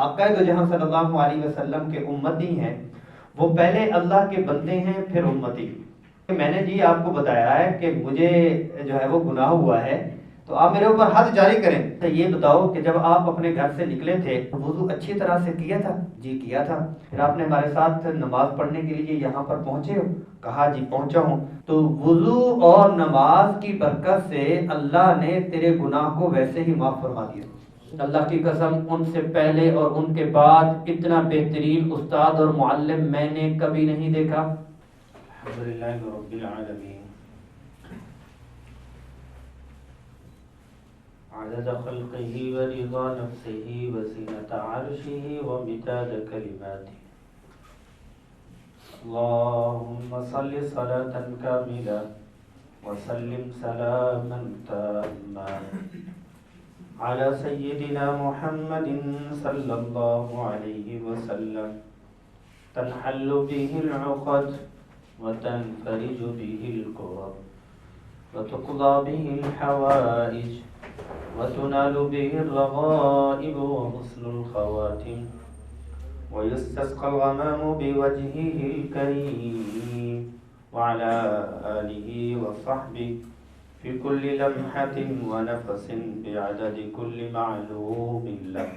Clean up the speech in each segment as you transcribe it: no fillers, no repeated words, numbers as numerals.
آقا دو جہاں صلی اللہ علیہ وسلم کے امتی ہیں وہ پہلے اللہ کے بندے ہیں پھر امتی. میں نے جی آپ کو بتایا ہے کہ مجھے جو ہے وہ گناہ ہوا ہے تو آپ میرے اوپر حد جاری کریں. تو یہ بتاؤ کہ جب آپ اپنے گھر سے نکلے تھے وضو اچھی طرح سے کیا تھا؟ جی کیا تھا. پھر آپ نے ہمارے ساتھ نماز پڑھنے کے لیے یہاں پر پہنچے ہو؟ کہا جی پہنچا ہوں. تو وضو اور نماز کی برکت سے اللہ نے تیرے گناہ کو ویسے ہی معاف فرما دیا. اللہ کی قسم ان سے پہلے اور ان کے بعد اتنا بہترین استاد اور معلم میں نے کبھی نہیں دیکھا. الحمدللہ رب العالمین عدد خلقه ورضا نفسه وزنة عرشه ومداد كلماته. اللهم صل صلاة كاملة وسلم سلاما تاما على سيدنا محمد صلى الله عليه وسلم تنحل به العقد وتنفرج به الكرب وتقضى به الحوائج وتنال به الرغائب وحسن الخواتم ويستسقى الغمام بوجهه الكريم وعلى آله وصحبه في كل لمحة ونفس بعدد كل معلوم لك.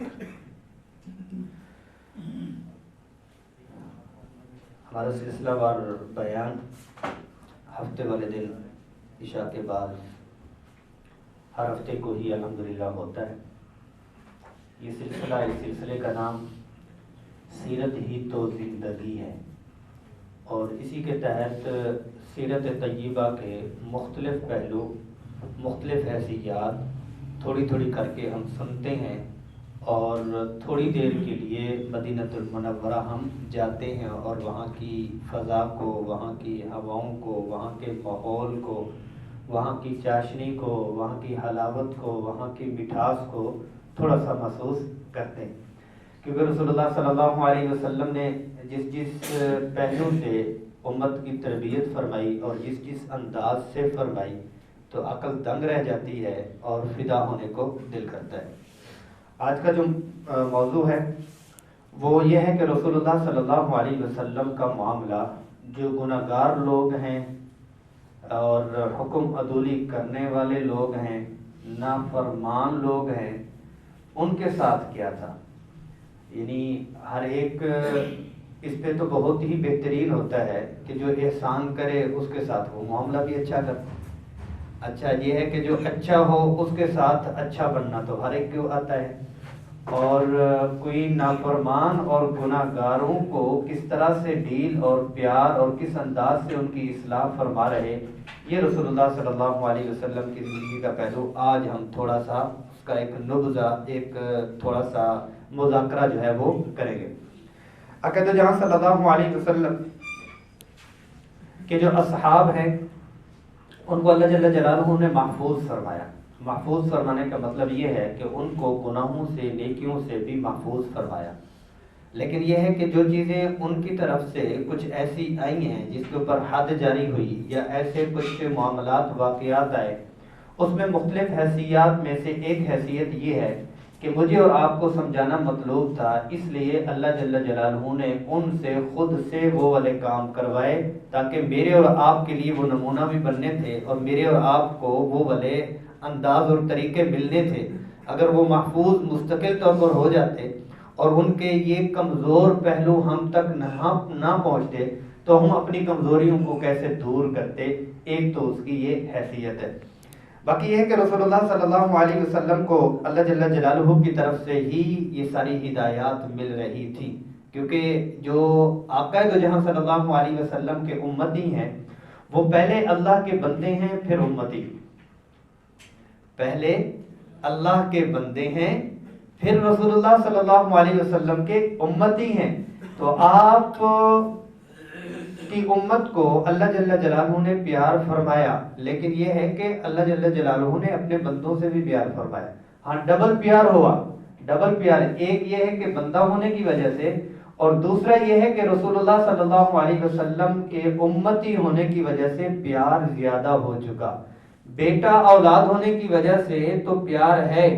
ہمارا سلسلہ وار بیان ہفتے والے دن عشاء کے بعد ہر ہفتے کو ہی الحمدللہ ہوتا ہے. یہ سلسلہ اس سلسلے کا نام سیرت ہی تو زندگی ہے اور اسی کے تحت سیرت طیبہ کے مختلف پہلو مختلف حیثیات تھوڑی تھوڑی کر کے ہم سنتے ہیں اور تھوڑی دیر کے لیے مدینہ المنورہ ہم جاتے ہیں اور وہاں کی فضا کو، وہاں کی ہواؤں کو، وہاں کے ماحول کو، وہاں کی چاشنی کو، وہاں کی حلاوت کو، وہاں کی مٹھاس کو تھوڑا سا محسوس کرتے ہیں. کیونکہ رسول اللہ صلی اللہ علیہ وسلم نے جس جس پہلو سے امت کی تربیت فرمائی اور جس جس انداز سے فرمائی تو عقل دنگ رہ جاتی ہے اور فدا ہونے کو دل کرتا ہے. آج کا جو موضوع ہے وہ یہ ہے کہ رسول اللہ صلی اللہ علیہ وسلم کا معاملہ جو گناہ گار لوگ ہیں اور حکم عدولی کرنے والے لوگ ہیں، نافرمان لوگ ہیں، ان کے ساتھ کیا تھا. یعنی ہر ایک اس پہ تو بہت ہی بہترین ہوتا ہے کہ جو احسان کرے اس کے ساتھ وہ معاملہ بھی اچھا کرتا. اچھا یہ ہے کہ جو اچھا ہو اس کے ساتھ اچھا بننا تو ہر ایک کو آتا ہے، اور کوئی نافرمان اور گناہ گاروں کو کس طرح سے ڈیل اور پیار اور کس انداز سے ان کی اصلاح فرما رہے، یہ رسول اللہ صلی اللہ علیہ وسلم کی زندگی کا پہلو آج ہم تھوڑا سا اس کا ایک نبذہ، ایک تھوڑا سا مذاکرہ جو ہے وہ کریں گے. عقیدہ جہاں صلی اللہ علیہ وسلم کے جو اصحاب ہیں ان کو اللہ جل جلالہ نے محفوظ فرمایا. محفوظ فرمانے کا مطلب یہ ہے کہ ان کو گناہوں سے، نیکیوں سے بھی محفوظ فرمایا. لیکن یہ ہے کہ جو چیزیں ان کی طرف سے کچھ ایسی آئی ہیں جس کے اوپر حد جاری ہوئی یا ایسے کچھ معاملات واقعات آئے، اس میں مختلف حیثیات میں سے ایک حیثیت یہ ہے کہ مجھے اور آپ کو سمجھانا مطلوب تھا، اس لیے اللہ جل جلالہ نے ان سے خود سے وہ والے کام کروائے تاکہ میرے اور آپ کے لیے وہ نمونہ بھی بننے تھے اور میرے اور آپ کو وہ والے انداز اور طریقے ملنے تھے. اگر وہ محفوظ مستقل طور پر ہو جاتے اور ان کے یہ کمزور پہلو ہم تک نہ پہنچتے تو ہم اپنی کمزوریوں کو کیسے دور کرتے. ایک تو اس کی یہ حیثیت ہے. باقی یہ ہے کہ رسول اللہ صلی اللہ علیہ وسلم کو اللہ جل جلالہ کی طرف سے ہی یہ ساری ہدایات مل رہی تھی، کیونکہ جو آقا دو جہاں صلی اللہ علیہ وسلم کے امتی ہیں وہ پہلے اللہ کے بندے ہیں پھر امتی. پہلے اللہ کے بندے ہیں پھر رسول اللہ صلی اللہ علیہ وسلم کے امتی ہیں. تو آپ کی امت کو اللہ جل جلالہ نے پیار فرمایا، لیکن یہ ہے کہ اللہ جل جلالہ نے اپنے بندوں سے بھی پیار فرمایا. ہاں ڈبل پیار ہوا، ڈبل پیار. ایک یہ ہے کہ بندہ ہونے کی وجہ سے، اور دوسرا یہ ہے کہ رسول اللہ صلی اللہ علیہ وسلم کے امتی ہونے کی وجہ سے پیار زیادہ ہو چکا. بیٹا اولاد ہونے کی وجہ سے تو پیار ہے،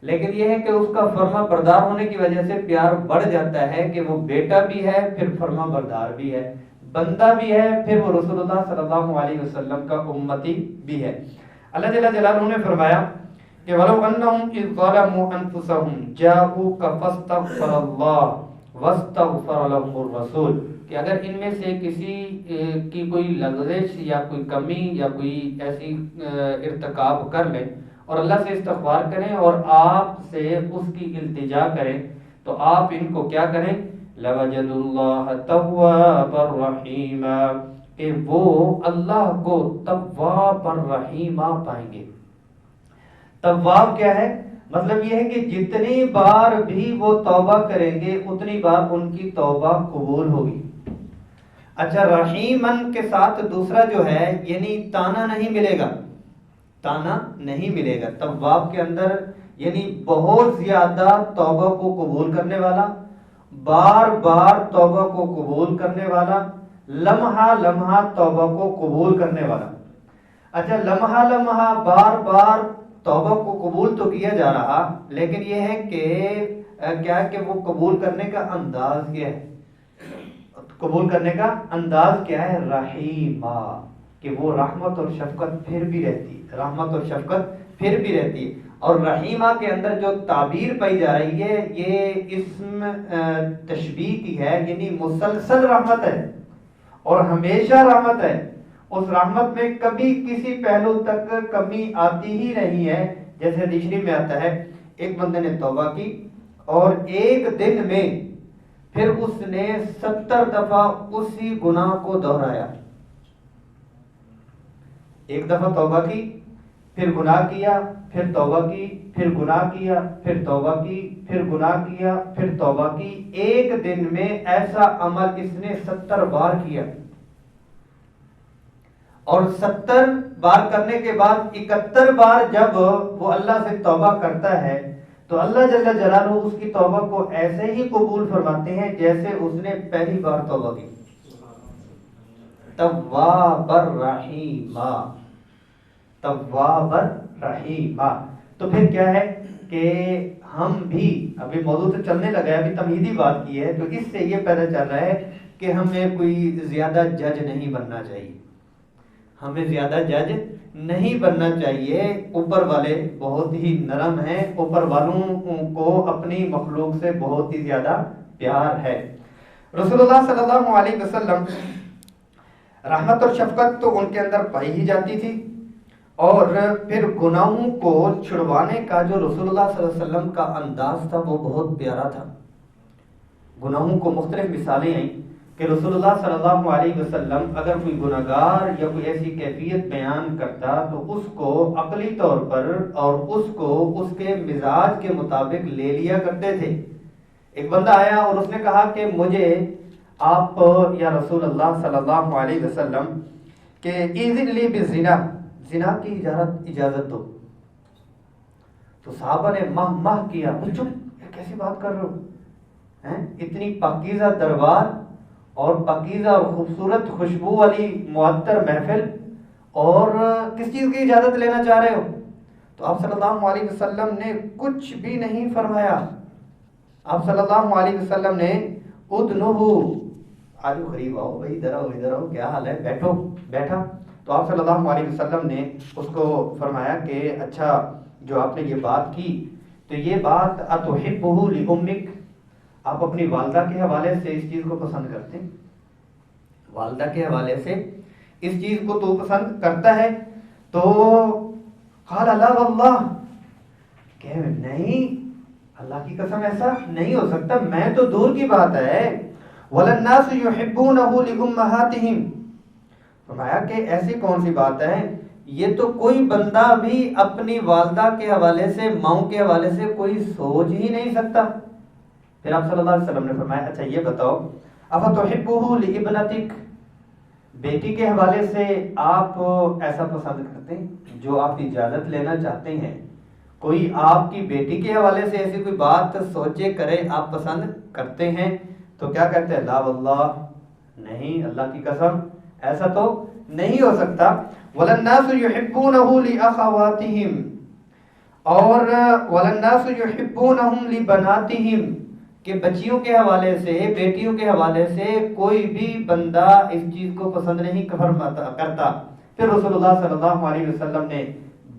لیکن یہ ہے کہ اس کا فرما بردار ہونے کی وجہ سے پیار بڑھ جاتا ہے کہ وہ بیٹا بھی ہے پھر فرما بردار بھی ہے، بندہ بھی ہے پھر وہ رسول اللہ صلی اللہ علیہ وسلم کا امتی بھی ہے۔ اللہ جل جلالہ نے فرمایا کہ وَلَوْ أَنَّهُمْ إِذْ ظَلَمُوا أَنفُسَهُمْ جَاءُوكَ فَاسْتَغْفَرَ اللَّهُ وَاسْتَغْفَرَ لَهُمُ الرَّسُولُ، کہ اگر ان میں سے کسی کی کوئی لغزش یا کوئی کمی یا کوئی ایسی ارتکاب کر لیں اور اللہ سے استغفار کریں اور آپ سے اس کی التجا کریں تو آپ ان کو کیا کریں، لَوَجَدُوا اللَّهَ تَوَّابًا رَحِيمًا، کہ وہ اللہ کو تواب الرحیمہ پائیں گے۔ تواب کیا ہے؟ مطلب یہ ہے کہ جتنی بار بھی وہ توبہ کریں گے اتنی بار ان کی توبہ قبول ہوگی۔ اچھا، رحیمن کے ساتھ دوسرا جو ہے یعنی تانا نہیں ملے گا، تانا نہیں ملے گا تواب کے اندر، یعنی بہت زیادہ توبہ کو قبول کرنے والا، بار بار توبہ کو قبول کرنے والا، لمحہ لمحہ توبہ کو قبول کرنے والا۔ اچھا، لمحہ لمحہ بار بار توبہ کو قبول تو کیا جا رہا، لیکن یہ ہے کہ کیا ہے کہ وہ قبول کرنے کا انداز کیا ہے، قبول کرنے کا انداز کیا ہے، رحیمہ، کہ وہ رحمت اور شفقت پھر بھی رہتی ہے، رحمت اور شفقت پھر بھی رہتی ہے۔ اور رحیمہ کے اندر جو تعبیر پائی جا رہی ہے یہ اسم تشبیہ کی ہے، یعنی مسلسل رحمت ہے اور ہمیشہ رحمت ہے، اس رحمت میں کبھی کسی پہلو تک کمی آتی ہی نہیں ہے۔ جیسے حدیث شریف میں آتا ہے ایک بندے نے توبہ کی اور ایک دن میں پھر اس نے 70 دفعہ اسی گناہ کو دہرایا، ایک دفعہ توبہ کی پھر گناہ کیا پھر توبہ کی پھر گناہ کیا پھر توبہ کی پھر گناہ کیا پھر توبہ کی، ایک دن میں ایسا عمل اس نے 70 بار کیا، اور 70 بار کرنے کے بعد 71 بار جب وہ اللہ سے توبہ کرتا ہے تو اللہ جل جلالہ اس کی توبہ کو ایسے ہی قبول فرماتے ہیں جیسے اس نے پہلی بار توبہ کی۔ تواب الرحیمہ، تواب الرحیمہ۔ تو پھر کیا ہے کہ ہم بھی ابھی موضوع تو چلنے لگا ہے، ابھی تمہیدی بات کی ہے، تو اس سے یہ پتہ چل رہا ہے کہ ہمیں کوئی زیادہ جج نہیں بننا چاہیے، ہمیں زیادہ جج نہیں بننا چاہیے۔ اوپر والے بہت ہی نرم ہیں، اوپر والوں کو اپنی مخلوق سے بہت ہی زیادہ پیار ہے۔ رسول اللہ صلی اللہ علیہ وسلم رحمت اور شفقت تو ان کے اندر پائی ہی جاتی تھی، اور پھر گناہوں کو چھڑوانے کا جو رسول اللہ صلی اللہ علیہ وسلم کا انداز تھا وہ بہت پیارا تھا۔ گناہوں کو مختلف مثالیں آئیں کہ رسول اللہ صلی اللہ علیہ وسلم اگر کوئی گناہگار یا کوئی ایسی کیفیت بیان کرتا تو اس کو عقلی طور پر اور اس کو اس کے مزاج کے مطابق لے لیا کرتے تھے۔ ایک بندہ آیا اور اس نے کہا کہ مجھے آپ یا رسول اللہ صلی اللہ علیہ وسلم کہ اذن لی بالزنا، زنا کی اجازت دو۔ تو صحابہ نے مہ کیا، چپ، کیسی بات کر رہے ہو، اتنی پاکیزہ دربار اور پاکیزہ اور خوبصورت خوشبو والی معطر محفل، اور کس چیز کی اجازت لینا چاہ رہے ہو؟ تو آپ صلی اللہ علیہ وسلم نے کچھ بھی نہیں فرمایا۔ آپ صلی اللہ علیہ وسلم نے ادنہو، آجو قریب آؤ بھائی، ادھر آؤ ادھر آؤ، کیا حال ہے، بیٹھو، بیٹھا۔ تو آپ صلی اللہ علیہ وسلم نے اس کو فرمایا کہ اچھا جو آپ نے یہ بات کی تو یہ بات اتحبہ لامک، آپ اپنی والدہ کے حوالے سے اس چیز کو پسند کرتے ہیں، والدہ کے حوالے سے اس چیز کو تو پسند کرتا ہے؟ تو قال لا واللہ، کہ نہیں، اللہ کی قسم ایسا نہیں ہو سکتا، میں تو دور کی بات ہے، وَلَلنَّاسُ يُحِبُّونَهُ لِأُمَّهَاتِهِمْ، فرمایا کہ ایسی کون سی بات ہے، یہ تو کوئی بندہ بھی اپنی والدہ کے حوالے سے، ماؤں کے حوالے سے کوئی سوچ ہی نہیں سکتا۔ پھر آپ صلی اللہ علیہ وسلم نے فرمایا اچھا یہ بتاؤ، اَفَتُحِبُّهُ لِإِبْنَتِكَ، بیٹی کے حوالے سے آپ ایسا پسند کرتے ہیں جو آپ اجازت لینا چاہتے ہیں، کوئی آپ کی بیٹی کے حوالے سے ایسی کوئی بات سوچے کرے آپ پسند کرتے ہیں؟ تو کیا کہتے ہیں، لا واللہ، نہیں، اللہ کی قسم ایسا تو نہیں ہو سکتا۔ وَلَلنَّاسُ يُحِبُّونَهُ لِأَخَوَاتِهِمْ، اور وَلَلنَّاسُ يُحِبُّونَهُمْ لِبَنَاتِهِمْ کہ بچیوں کے حوالے سے، بیٹیوں کے حوالے سے کوئی بھی بندہ اس چیز کو پسند نہیں کرتا. پھر رسول اللہ صلی اللہ علیہ وسلم نے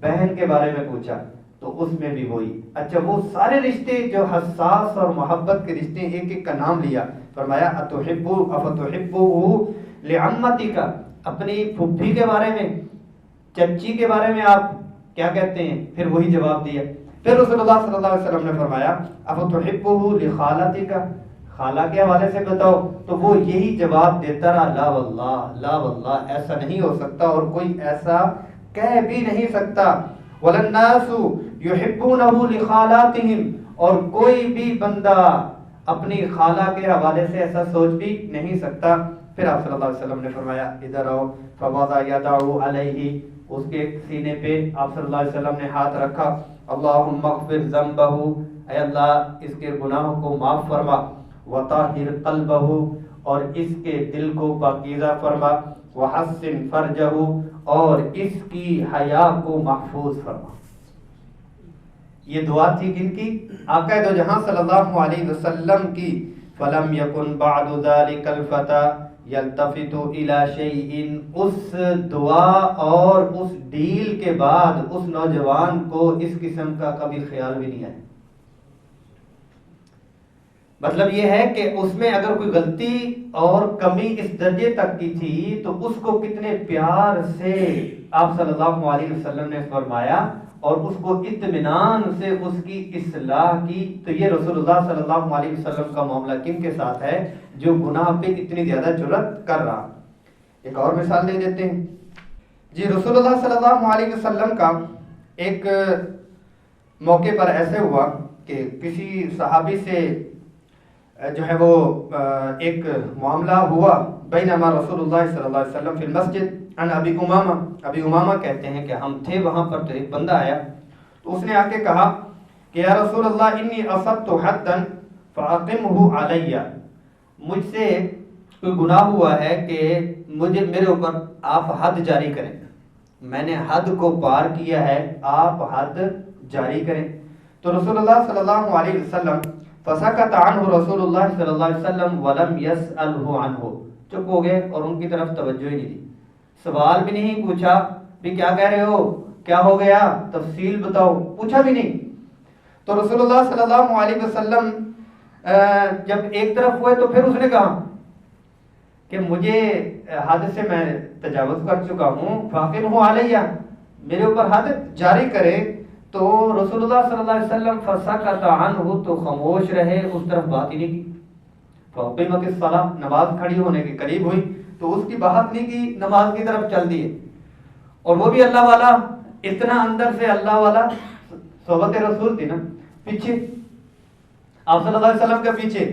بہن کے بارے میں پوچھا تو اس میں بھی وہی. اچھا وہ سارے رشتے جو حساس اور محبت کے رشتے ایک ایک کا نام لیا. فرمایا اَفَتُحِبُّهُ لِعَمَّتِكَ اپنی پھپھی کے بارے میں، چچی کے بارے میں آپ کیا کہتے ہیں؟ پھر وہی جواب دیا. پھر رسول اللہ صلی اللہ علیہ وسلم نے فرمایا اَفَتُحِبُّهُ لِخَالَتِكَ خالہ کے حوالے سے بتاؤ. تو وہ یہی جواب دیتا رہا لا واللہ لا واللہ ایسا نہیں ہو سکتا اور کوئی ایسا کہہ بھی نہیں سکتا. وَلَلنَّاسُ يُحِبُّونَهُ لِخَالَاتِهِمْ اور کوئی بھی بندہ اپنی خالہ کے حوالے سے ایسا سوچ بھی نہیں سکتا. پھر آپ صلی اللہ علیہ وسلم نے فرمایا ادھر آؤ فوضع یدہ علیہ اس کے سینے پہ آپ صلی اللہ علیہ وسلم نے ہاتھ رکھا. اللہم اغفر ذنبہ اے اللہ اس کے گناہوں کو معاف فرما. وطہر قلبہ اور اس کے دل کو پاکیزہ فرما. وحسن فرجہ اور اس کی حیا کو محفوظ فرما. یہ دعا تھی کن کی؟ آقا دو جہاں صلی اللہ علیہ وسلم کی. فلم یکن بعد ذلک الفتى یلتفت الی شیء اس دعا اور اس ڈیل کے بعد اس نوجوان کو اس قسم کا کبھی خیال بھی نہیں آیا. مطلب یہ ہے کہ اس میں اگر کوئی غلطی اور کمی اس درجے تک کی تھی تو اس کو کتنے پیار سے آپ صلی اللہ علیہ وسلم نے فرمایا اور اس کو اطمینان سے اس کی اصلاح کی. تو یہ رسول اللہ صلی اللہ علیہ وسلم کا معاملہ کن کے ساتھ ہے جو گناہ پہ اتنی زیادہ جرأت کر رہا. ایک اور مثال دے دیتے ہیں. جی رسول اللہ صلی اللہ علیہ وسلم کا ایک موقع پر ایسے ہوا کہ کسی صحابی سے جو ہے وہ ایک معاملہ ہوا. بینما رسول اللہ صلی اللہ علیہ وسلم فی المسجد عن ابی امامہ. ابی امامہ کہتے ہیں کہ ہم تھے وہاں پر تو ایک بندہ آیا تو اس نے آ کے کہا کہ یا رسول اللہ انی اصبت حدا فاقمہ علی. مجھ سے کوئی گناہ ہوا ہے کہ میرے اوپر آپ حد جاری کریں. میں نے حد کو پار کیا ہے آپ حد جاری کریں. تو رسول اللہ صلی اللہ علیہ وسلم فسکت عنہ رسول اللہ صلی اللہ علیہ وسلم ولم یسألہ عنہ. چپ ہو گئے اور ان کی طرف توجہ ہی نہیں دی. سوال بھی نہیں پوچھا بھی کیا کہہ رہے ہو، کیا ہو گیا، تفصیل بتاؤ، پوچھا بھی نہیں. تو رسول اللہ صلی اللہ علیہ وسلم جب ایک طرف ہوئے تو پھر اس نے کہا کہ مجھے حد سے میں تجاوز کر چکا ہوں. فاقمہ علیہ میرے اوپر حد جاری کرے. تو رسول اللہ صلی اللہ علیہ وسلم فسکت عنہ تو خاموش رہے، اس طرف بات ہی نہیں کی. فاقیمت الصلاۃ نماز کھڑی ہونے کے قریب ہوئی تو اس کی بات نہیں کی، نماز کی طرف چل دیے. اور وہ بھی اللہ والا، اتنا اندر سے اللہ والا، صحبت رسول تھی نا، پیچھے آپ صلی اللہ علیہ وسلم کے پیچھے.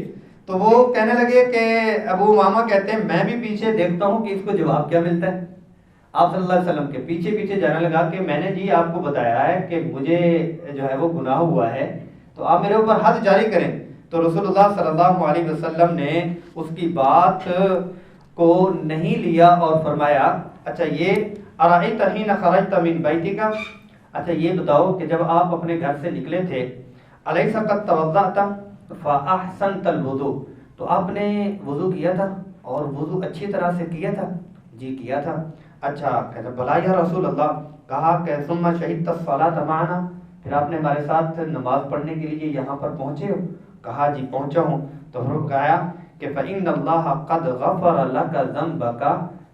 تو وہ کہنے لگے کہ ابو امامہ کہتے ہیں میں بھی پیچھے دیکھتا ہوں کہ اس کو جواب کیا ملتا ہے. آپ صلی اللہ علیہ وسلم کے پیچھے پیچھے جانے لگا کہ میں نے جی آپ کو بتایا ہے کہ مجھے جو ہے وہ گناہ ہوا ہے تو آپ میرے اوپر حد جاری کریں. تو رسول اللہ صلی اللہ علیہ وسلم نے اس کی بات کو نہیں لیا اور فرمایا اچھا یہ ارأیت حین خرجت من بیتک، اچھا یہ بتاؤ کہ جب آپ اپنے گھر سے نکلے تھے الیس قد توضأت فاحسنت الوضوء، تو آپ نے وضو کیا تھا اور وضو اچھی طرح سے کیا تھا؟ جی کیا تھا. اچھا کہتا بلا یا رسول اللہ، کہا کہ ثم شہدت الصلاۃ معنا، پھر آپ نے ہمارے ساتھ نماز پڑھنے کے لیے یہاں پر پہنچے ہو؟ کہا جی پہنچا ہوں. تو پھر کہا کہ فإن اللہ قد غفر لک ذنبک،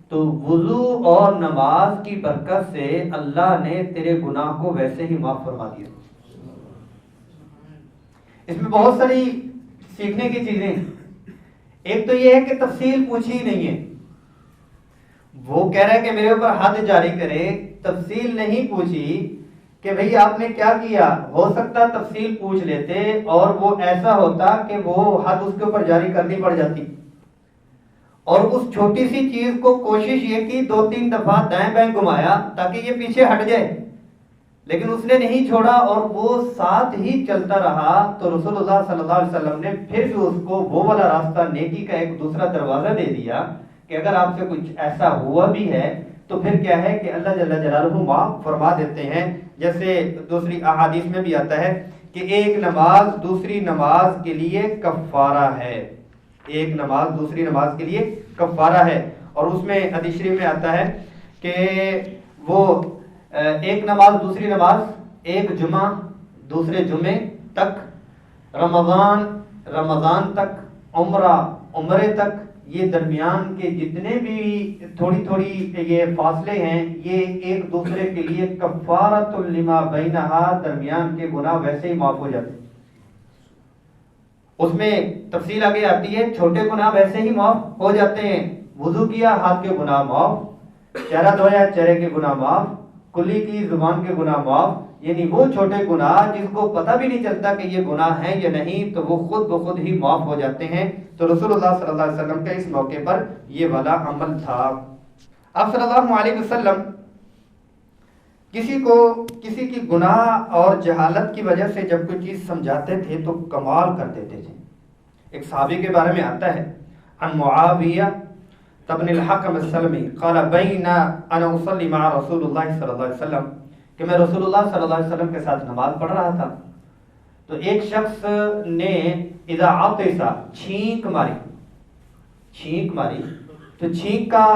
تو وضو اور نماز کی برکت سے اللہ نے تیرے گناہ کو ویسے ہی معاف فرما دیا. اس میں بہت ساری سیکھنے کی چیزیں ہیں. ایک تو یہ ہے کہ تفصیل پوچھی نہیں ہے، وہ کہہ رہا ہے کہ میرے اوپر حد جاری کرے، تفصیل نہیں پوچھی کہ بھئی آپ نے کیا کیا. ہو سکتا تفصیل پوچھ لیتے اور وہ ایسا ہوتا کہ وہ حد اس کے اوپر جاری کرنی پڑ جاتی. اور اس چھوٹی سی چیز کو کوشش یہ کی 2-3 دفعہ دائیں بائیں گھمایا تاکہ یہ پیچھے ہٹ جائے، لیکن اس نے نہیں چھوڑا اور وہ ساتھ ہی چلتا رہا. تو رسول اللہ صلی اللہ علیہ وسلم نے پھر بھی اس کو وہ والا راستہ، نیکی کا ایک دوسرا دروازہ دے دیا کہ اگر آپ سے کچھ ایسا ہوا بھی ہے تو پھر کیا ہے کہ اللہ جل جلالہ معاف فرما دیتے ہیں. جیسے دوسری احادیث میں بھی آتا ہے کہ ایک نماز دوسری نماز کے لیے کفارہ ہے، ایک نماز دوسری نماز کے لیے کفارہ ہے۔ اور اس میں حدیث شریف میں آتا ہے کہ وہ ایک نماز دوسری نماز، ایک جمعہ دوسرے جمعے تک، رمضان تک، عمرے تک، یہ درمیان کے جتنے بھی تھوڑی یہ فاصلے ہیں یہ ایک دوسرے کے لیے کفارۃ لما بینہا، درمیان کے گناہ ویسے ہی معاف ہو جاتے ہیں۔ اس میں تفصیل آگے آتی ہے، چھوٹے گناہ ویسے ہی معاف ہو جاتے ہیں، وضو کیا ہاتھ کے گناہ معاف، چہرہ دھویا چہرے کے گناہ معاف، کلی کی زبان کے گناہ معاف، یعنی وہ چھوٹے گناہ جس کو پتہ بھی نہیں چلتا کہ یہ گناہ ہیں یا نہیں تو وہ خود بخود ہی معاف ہو جاتے ہیں۔ تو رسول اللہ صلی اللہ علیہ وسلم کا اس موقع پر یہ والا عمل تھا۔ آپ صلی اللہ علیہ وسلم کسی کی گناہ اور جہالت کی وجہ سے جب کوئی چیز سمجھاتے تھے تو کمال کر دیتے تھے۔ ایک صحابی کے بارے میں آتا ہے، عن معاویہ ابن الحکم السلمی قال بین انا اصلی مع رسول اللہ صلی اللہ علیہ وسلم، کہ میں رسول اللہ صلی اللہ علیہ وسلم کے ساتھ نماز پڑھ رہا تھا تو ایک شخص نے اذا عطس، چھینک ماری، تو چھینک کا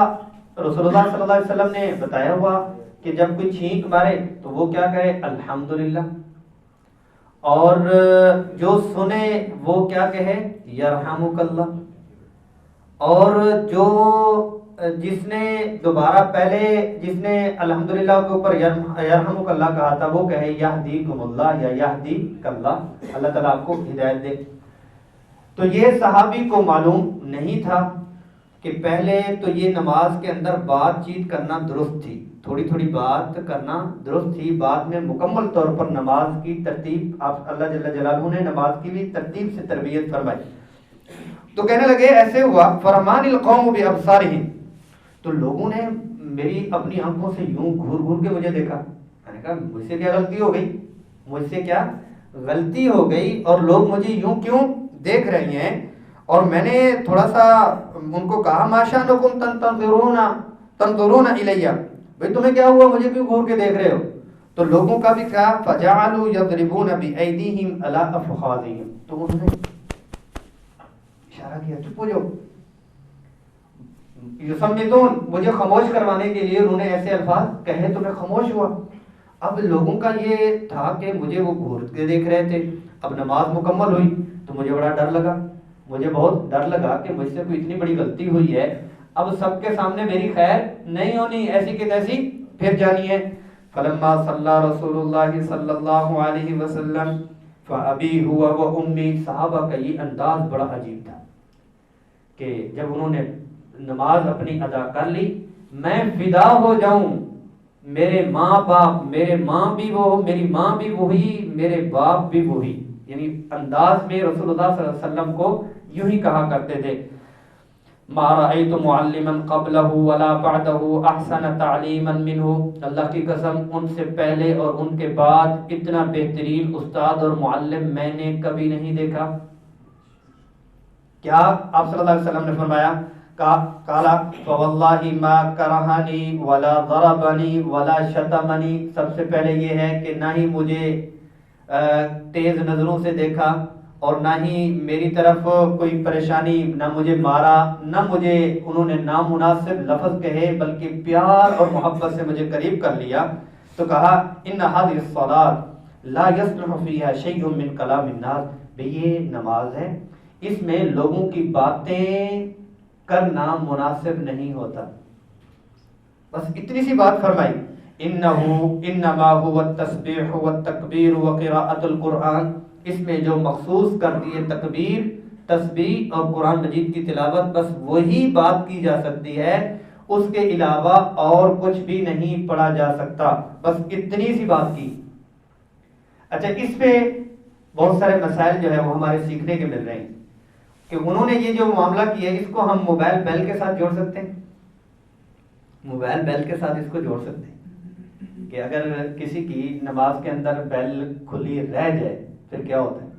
رسول اللہ صلی اللہ علیہ وسلم نے بتایا ہوا کہ جب کوئی چھینک مارے تو وہ کیا کہے، الحمدللہ، اور جو سنے وہ کیا کہے، یرحمک اللہ، اور جس نے دوبارہ پہلے جس نے الحمدللہ کے اوپر یرحمک اللہ کہا تھا وہ کہے یہدیکم اللہ یا یہدیک اللہ، اللہ تعالیٰ آپ کو ہدایت دے۔ تو یہ صحابی کو معلوم نہیں تھا کہ پہلے تو یہ نماز کے اندر بات چیت کرنا درست تھی، تھوڑی بات کرنا درست تھی، بعد میں مکمل طور پر نماز کی ترتیب آپ اللہ جل جلالہ نے نماز کی بھی ترتیب سے تربیت فرمائی۔ تو کہنے لگے ایسے ہوا، فرمان القوم بابصارہم، تو لوگوں نے میری اپنی آنکھوں سے یوں گھور کے مجھے دیکھا، میں نے کہا مجھ سے کیا غلطی ہو گئی اور لوگ مجھے یوں کیوں دیکھ رہی ہیں؟ اور میں نے تھوڑا سا ان کو کہا ما شأنکم تنظرون الی، بھئی تمہیں کیا ہوا مجھے کیوں گھور کے دیکھ رہے ہو؟ تو لوگوں کا بھی کہا فجعلوا یضربون بایدیہم علی افخاذہم، تو انہوں نے اشارہ کیا چپ ہو جاؤ، یصمتون، مجھے خاموش کروانے کے لیے انہوں نے ایسے الفاظ کہے تو میں خاموش ہوا۔ اب لوگوں کا یہ تھا کہ مجھے وہ گھور کے دیکھ رہے تھے، اب نماز مکمل ہوئی تو مجھے بڑا ڈر لگا، مجھے بہت ڈر لگا کہ مجھ سے کوئی اتنی بڑی غلطی ہوئی ہے، اب سب کے سامنے میری خیر نہیں ہونی، ایسی کی تیسی پھر جانی ہے۔ فلما صلی رسول اللہ صلی اللہ علیہ وسلم فابی ہوا و امی، صحابہ کا یہ انداز بڑا عجیب تھا کہ جب انہوں نے نماز اپنی ادا کر لی، میں فدا ہو جاؤں، میرے ماں باپ، میری ماں بھی وہی، میرے باپ بھی وہی، یعنی انداز میں رسول اللہ صلی اللہ علیہ وسلم کو یوں ہی کہا کرتے تھے، ما رأیت معلما قبلہ ولا بعدہ احسن تعلیما منہ، اللہ کی قسم ان سے پہلے اور ان کے بعد اتنا بہترین استاد اور معلم میں نے کبھی نہیں دیکھا۔ کیا آپ صلی اللہ علیہ وسلم نے فرمایا، قالا فواللہ ما کرہنی ولا ضربنی ولا شتمنی، سب سے پہلے یہ ہے کہ نہ ہی مجھے تیز نظروں سے دیکھا اور نہ ہی میری طرف کوئی پریشانی، نہ مجھے مارا، نہ مجھے انہوں نے نامناسب لفظ کہے، بلکہ پیار اور محبت سے مجھے قریب کر لیا۔ تو کہا ان هذه الصلاة لا يصلح فيها شيء من كلام الناس، بھئی یہ نماز ہے، اس میں لوگوں کی باتیں کرنا مناسب نہیں ہوتا۔ بس اتنی سی بات فرمائی، انما هو التسبیح والتکبیر وقراءۃ القرآن، اس میں جو مخصوص کر دیے تکبیر، تسبیح اور قرآن مجید کی تلاوت، بس وہی بات کی جا سکتی ہے، اس کے علاوہ اور کچھ بھی نہیں پڑھا جا سکتا، بس اتنی سی بات کی۔ اچھا، اس پہ بہت سارے مسائل جو ہے وہ ہمارے سیکھنے کے مل رہے ہیں کہ انہوں نے یہ جو معاملہ کیا ہے اس کو ہم موبائل بیل کے ساتھ جوڑ سکتے ہیں، موبائل بیل کے ساتھ اس کو جوڑ سکتے ہیں کہ اگر کسی کی نماز کے اندر بیل کھلی رہ جائے پھر کیا ہوتا ہے،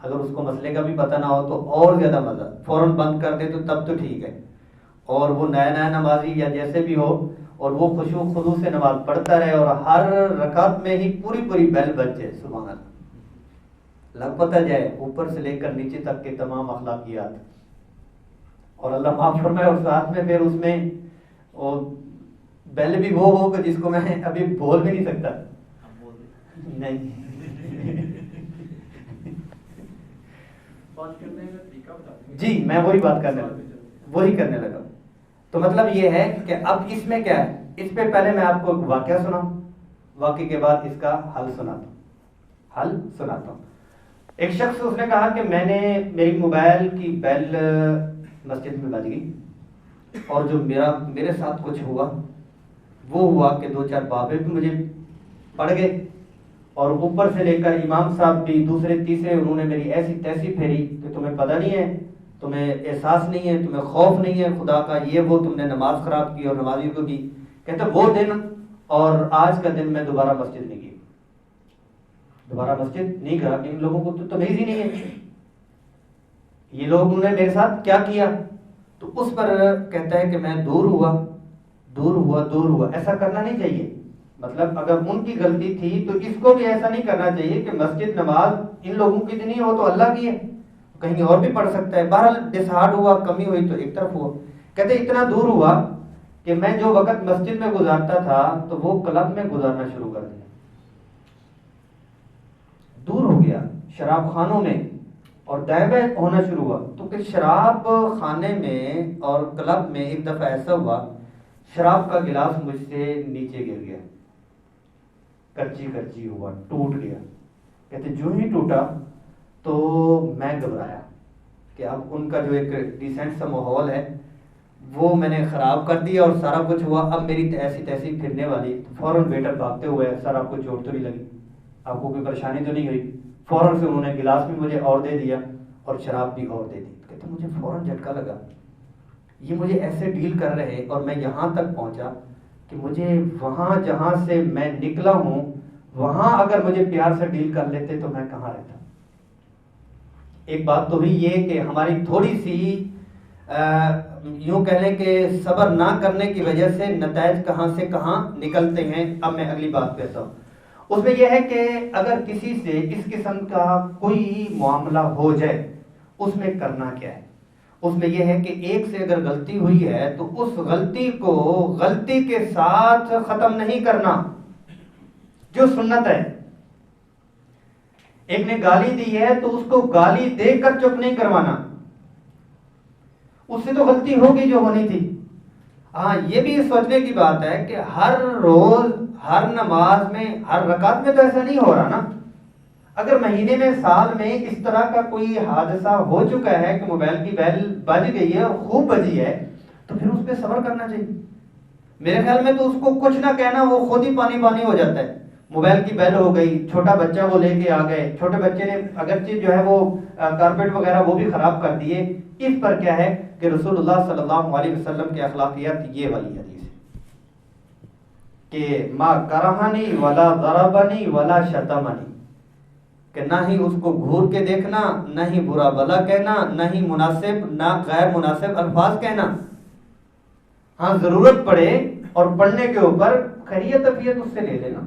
اگر اس کو مسئلے کا بھی پتہ نہ ہو تو اور زیادہ مزہ، فوراً بند کر دے تو تب تو ٹھیک ہے، اور وہ نیا نمازی یا جیسے بھی ہو اور وہ خشوع و خضوع سے نماز پڑھتا رہے اور ہر رکعت میں ہی پوری پوری بیل بج جائے. سبحان اللہ. لگ پتہ جائے اوپر سے لے کر نیچے تک کے تمام اخلاقیات, اور اللہ معاف فرمائے, اور ساتھ میں پھر اس میں اور بیل بھی وہ ہو کہ جس کو میں ابھی بول بھی نہیں سکتا. نہیں جی میں وہی بات کرنے لگا. تو مطلب یہ ہے کہ اب اس میں کیا ہے, اس پہ پہلے میں آپ کو واقعہ سناؤں, واقعے کے بعد اس کا حل سناتا ہوں. ایک شخص اس نے کہا کہ میں نے میری موبائل کی بیل مسجد میں بج گئی, اور جو میرے ساتھ کچھ ہوا وہ ہوا کہ 2-4 بابے بھی مجھے پڑ گئے, اور اوپر سے لے کر امام صاحب بھی دوسرے تیسرے, انہوں نے میری ایسی تیسی پھیری کہ تمہیں پتہ نہیں ہے, تمہیں احساس نہیں ہے, تمہیں خوف نہیں ہے خدا کا, یہ وہ تم نے نماز خراب کی اور نمازی کو بھی. کہتے وہ دن اور آج کا دن میں دوبارہ مسجد نہیں گیا. ان لوگوں کو تو تمیز ہی نہیں ہے, یہ لوگ انہوں نے میرے ساتھ کیا کیا. تو اس پر کہتا ہے کہ میں دور ہوا. ایسا کرنا نہیں چاہیے. مطلب اگر ان کی غلطی تھی تو اس کو بھی ایسا نہیں کرنا چاہیے کہ مسجد نماز ان لوگوں کی نہیں ہو تو اللہ کی ہے, کہیں اور بھی پڑھ سکتا ہے. بہرحال ڈسہارڈ ہوا, کمی ہوئی تو ایک طرف ہوا. کہتے اتنا دور ہوا کہ میں جو وقت مسجد میں گزارتا تھا تو وہ کلب میں گزارنا شروع کر دیا. دور ہو گیا شراب خانوں میں, اور دائیں بائیں ہونا شروع ہوا. تو کہ شراب خانے میں اور کلب میں ایک دفعہ ایسا ہوا, شراب کا گلاس مجھ سے نیچے گر گیا, کرچی ہوا, ٹوٹ گیا. کہتے جو ہی ٹوٹا تو میں گھبرایا کہ اب ان کا جو ایک ڈیسنٹ سا ماحول ہے وہ میں نے خراب کر دیا, اور سارا کچھ ہوا. اب میری ایسی تیسی پھرنے والی, فوراً ویٹر بھاگتے ہوئے, سر آپ کو چوٹ تو نہیں لگی, آپ کو کوئی پریشانی تو نہیں ہوئی. فوراً سے انہوں نے گلاس بھی مجھے اور دے دیا اور شراب بھی اور دے دی. کہتے مجھے فوراً جھٹکا لگا, یہ مجھے ایسے ڈیل کر رہے, اور میں یہاں تک پہنچا کہ مجھے وہاں جہاں سے میں نکلا ہوں وہاں اگر مجھے پیار سے ڈیل کر لیتے تو میں کہاں رہتا. ایک بات تو ہوئی یہ کہ ہماری تھوڑی سی یوں کہہ لیں کہ صبر نہ کرنے کی وجہ سے نتائج کہاں سے کہاں نکلتے ہیں. اب میں اگلی بات کہتا ہوں. اس میں یہ ہے کہ اگر کسی سے اس قسم کا کوئی معاملہ ہو جائے, اس میں کرنا کیا ہے. اس میں یہ ہے کہ ایک سے اگر غلطی ہوئی ہے تو اس غلطی کو غلطی کے ساتھ ختم نہیں کرنا, جو سنت ہے. ایک نے گالی دی ہے تو اس کو گالی دے کر چپ نہیں کروانا, اس سے تو غلطی ہوگی جو ہونی تھی. ہاں یہ بھی سوچنے کی بات ہے کہ ہر روز ہر نماز میں ہر رکعت میں تو ایسا نہیں ہو رہا نا. اگر مہینے میں سال میں اس طرح کا کوئی حادثہ ہو چکا ہے کہ موبائل کی بیل بج گئی ہے اور خوب بجی ہے تو پھر اس پہ صبر کرنا چاہیے. میرے خیال میں تو اس کو کچھ نہ کہنا, وہ خود ہی پانی پانی ہو جاتا ہے. موبائل کی بیل ہو گئی, چھوٹا بچہ وہ لے کے آ گئے, چھوٹے بچے نے اگرچہ جو ہے وہ کارپیٹ وغیرہ وہ بھی خراب کر دیے. اس پر کیا ہے کہ رسول اللہ صلی اللہ علیہ وسلم کی اخلاقیات یہ والی حدیث ہے کہ ما کرہنی ولا ضربنی ولا شتمنی, کہ نہ ہی اس کو گھور کے دیکھنا, نہ ہی برا بلا کہنا, نہ ہی مناسب نہ غیر مناسب الفاظ کہنا. ہاں ضرورت پڑے اور پڑھنے کے اوپر خیریت عافیت اس سے لے لینا,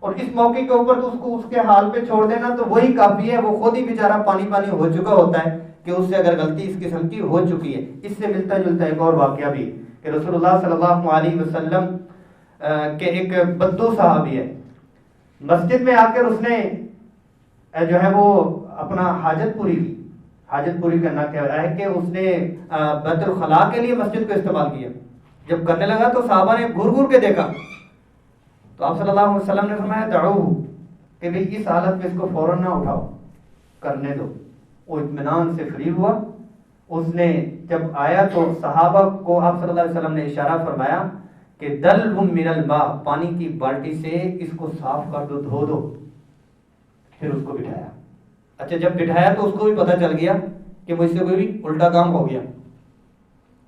اور اس موقع کے اوپر تو اس کو اس کے حال پہ چھوڑ دینا تو وہی کافی ہے. وہ خود ہی بیچارہ پانی پانی ہو چکا ہوتا ہے کہ اس سے اگر غلطی اس قسم کی ہو چکی ہے. اس سے ملتا جلتا ایک اور واقعہ بھی کہ رسول اللہ صلی اللہ علیہ وسلم کے ایک بدو صحابی ہے, مسجد میں آ کر اس نے جو ہے وہ اپنا حاجت پوری کی. حاجت پوری کرنا کیا ہے کہ اس نے بیت الخلاء کے لیے مسجد کو استعمال کیا. جب کرنے لگا تو صحابہ نے گھور گھور کے دیکھا تو آپ صلی اللہ علیہ وسلم نے فرمایا دعوہ, کہ بھئی اس حالت میں اس کو فوراً نہ اٹھاؤ, کرنے دو. وہ اطمینان سے فری ہوا. اس نے جب آیا تو صحابہ کو آپ صلی اللہ علیہ وسلم نے اشارہ فرمایا کہ دلہم من الماء, پانی کی بالٹی سے اس کو صاف کر دو, دھو دو. پھر اس کو بٹھایا. اچھا جب بٹھایا تو اس کو بھی پتہ چل گیا کہ مجھ سے کوئی بھی الٹا کام ہو گیا.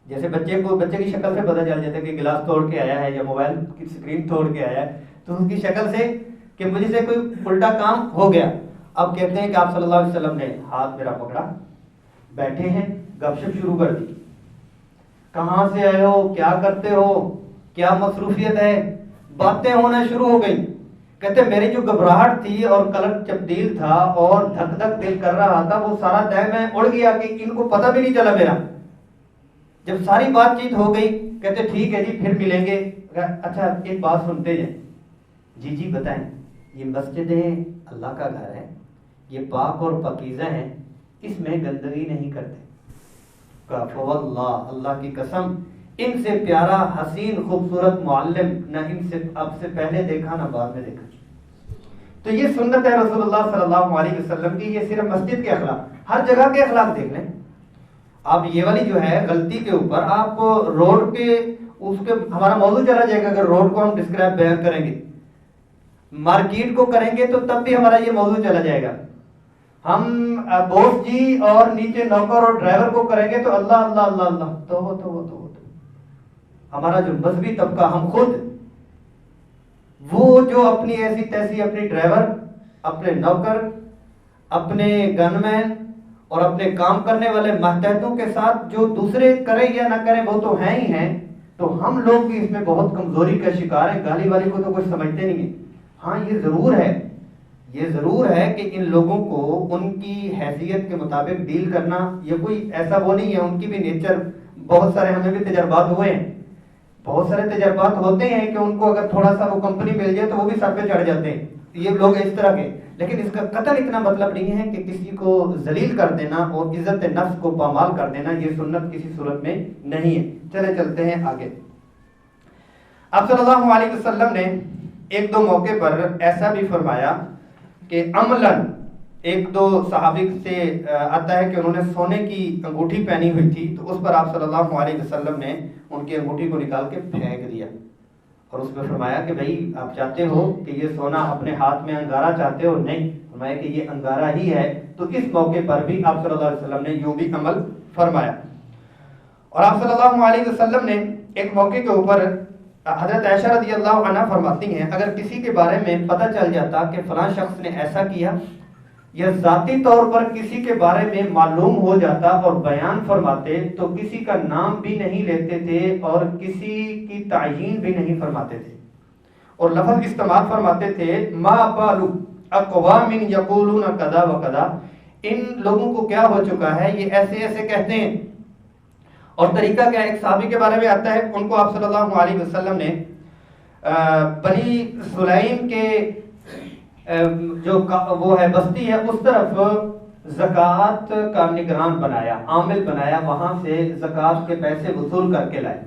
جیسے بچے کی شکل سے پتہ چل جاتا ہے کہ گلاس توڑ کے آیا ہے یا موبائل کی اسکرین توڑ کے آیا ہے, تو اس کی شکل سے کہ مجھ سے کوئی الٹا کام ہو گیا. اب کہتے ہیں کہ آپ صلی اللہ علیہ وسلم نے ہاتھ میرا پکڑا, بیٹھے ہیں, گپ شپ شروع کر دی. کہاں سے آئے ہو, کیا کرتے ہو, کیا مصروفیت ہے، باتیں ہونا شروع ہو گئی. کہتے میری جو گھبراہٹ تھی اور کلر تبدیل تھا اور دھک دھک دل کر رہا تھا وہ سارا طے میں اڑ گیا کہ ان کو پتہ بھی نہیں چلا میرا. جب ساری بات چیت ہو گئی کہتے ٹھیک ہے جی پھر ملیں گے. اچھا ایک بات سنتے جائیں. جی بتائیں، یہ مسجدیں اللہ کا گھر ہے، یہ پاک اور پاکیزہ ہیں، اس میں گندگی نہیں کرتے. کہا فواللہ، اللہ کی قسم، ان سے پیارا حسین خوبصورت معلم نہ ان سے اب سے پہلے دیکھا نہ بعد میں دیکھا. تو یہ سنت ہے رسول اللہ صلی اللہ علیہ وسلم کی. یہ صرف مسجد کے اخلاق، ہر جگہ کے اخلاق دیکھ لیں آپ. یہ والی جو ہے غلطی کے اوپر آپ روڈ کے اس کے ہمارا موضوع چلا جائے گا. اگر روڈ کو ہم ڈسکرائب بیان کریں گے، مارکیٹ کو کریں گے تو تب بھی ہمارا یہ موضوع چلا جائے گا. ہم بوس جی اور نیچے نوکر اور ڈرائیور کو کریں گے تو اللہ اللہ اللہ اللہ تو ہمارا جو مذہبی طبقہ، ہم خود وہ جو اپنی ایسی تیسی اپنی ڈرائیور، اپنے نوکر، اپنے گن مین اور اپنے کام کرنے والے ماتحتوں کے ساتھ جو دوسرے کریں یا نہ کریں وہ تو ہیں ہی ہیں. تو ہم لوگ بھی اس میں بہت کمزوری کا شکار ہیں. گالی والی کو تو کچھ سمجھتے نہیں ہیں. ہاں یہ ضرور ہے کہ ان لوگوں کو ان کی حیثیت کے مطابق ڈیل کرنا، یہ کوئی ایسا وہ نہیں ہے. ان کی بھی نیچر، بہت سارے ہمیں بھی تجربات ہوئے ہیں، بہت سارے تجربات ہوتے ہیں کہ ان کو اگر تھوڑا سا وہ کمپنی مل جائے تو وہ بھی سر پہ چڑھ جاتے ہیں. یہ لوگ اس طرح کے. لیکن اس کا قطعاً اتنا مطلب نہیں ہے کہ کسی کو ذلیل کر دینا اور عزت نفس کو پامال کر دینا. یہ سنت کسی صورت میں نہیں ہے. چلے چلتے ہیں آگے. آپ صلی اللہ علیہ وسلم نے ایک دو موقع پر ایسا بھی فرمایا کہ عملاً ایک دو صحابی سے آتا ہے کہ انہوں نے سونے کی انگوٹھی پہنی ہوئی تھی، تو اس پر آپ صلی اللہ علیہ وسلم نے ان کی انگوٹھی کو نکال کے پھینک دیا اور اس میں فرمایا کہ بھائی آپ چاہتے ہو کہ یہ سونا اپنے ہاتھ میں انگارہ چاہتے ہو؟ نہیں، فرمایا کہ یہ انگارہ ہی ہے. تو اس موقع پر بھی آپ صلی اللہ علیہ وسلم نے یوں بھی عمل فرمایا. اور آپ صلی اللہ علیہ وسلم نے ایک موقع کے اوپر، حضرت عائشہ رضی اللہ عنہ فرماتی ہیں، اگر کسی کے بارے میں پتہ چل جاتا کہ فلاں شخص نے ایسا کیا، یا ذاتی طور پر کسی کے بارے میں معلوم ہو جاتا اور بیان فرماتے، تو کسی کا نام بھی نہیں لیتے تھے اور کسی کی تعیین بھی نہیں فرماتے تھے. اور لفظ استعمال فرماتے تھے ما بالو اقوام یقولون کذا و کذا، ان لوگوں کو کیا ہو چکا ہے، یہ ایسے ایسے کہتے ہیں. اور طریقہ کیا، ایک صحابی کے بارے میں آتا ہے، ان کو آپ صلی اللہ علیہ وسلم نے بنی سلیم کے جو وہ ہے بستی ہے اس طرف زکوٰۃ کا نگران بنایا، عامل بنایا، وہاں سے زکوٰۃ کے پیسے وصول کر کے لائے.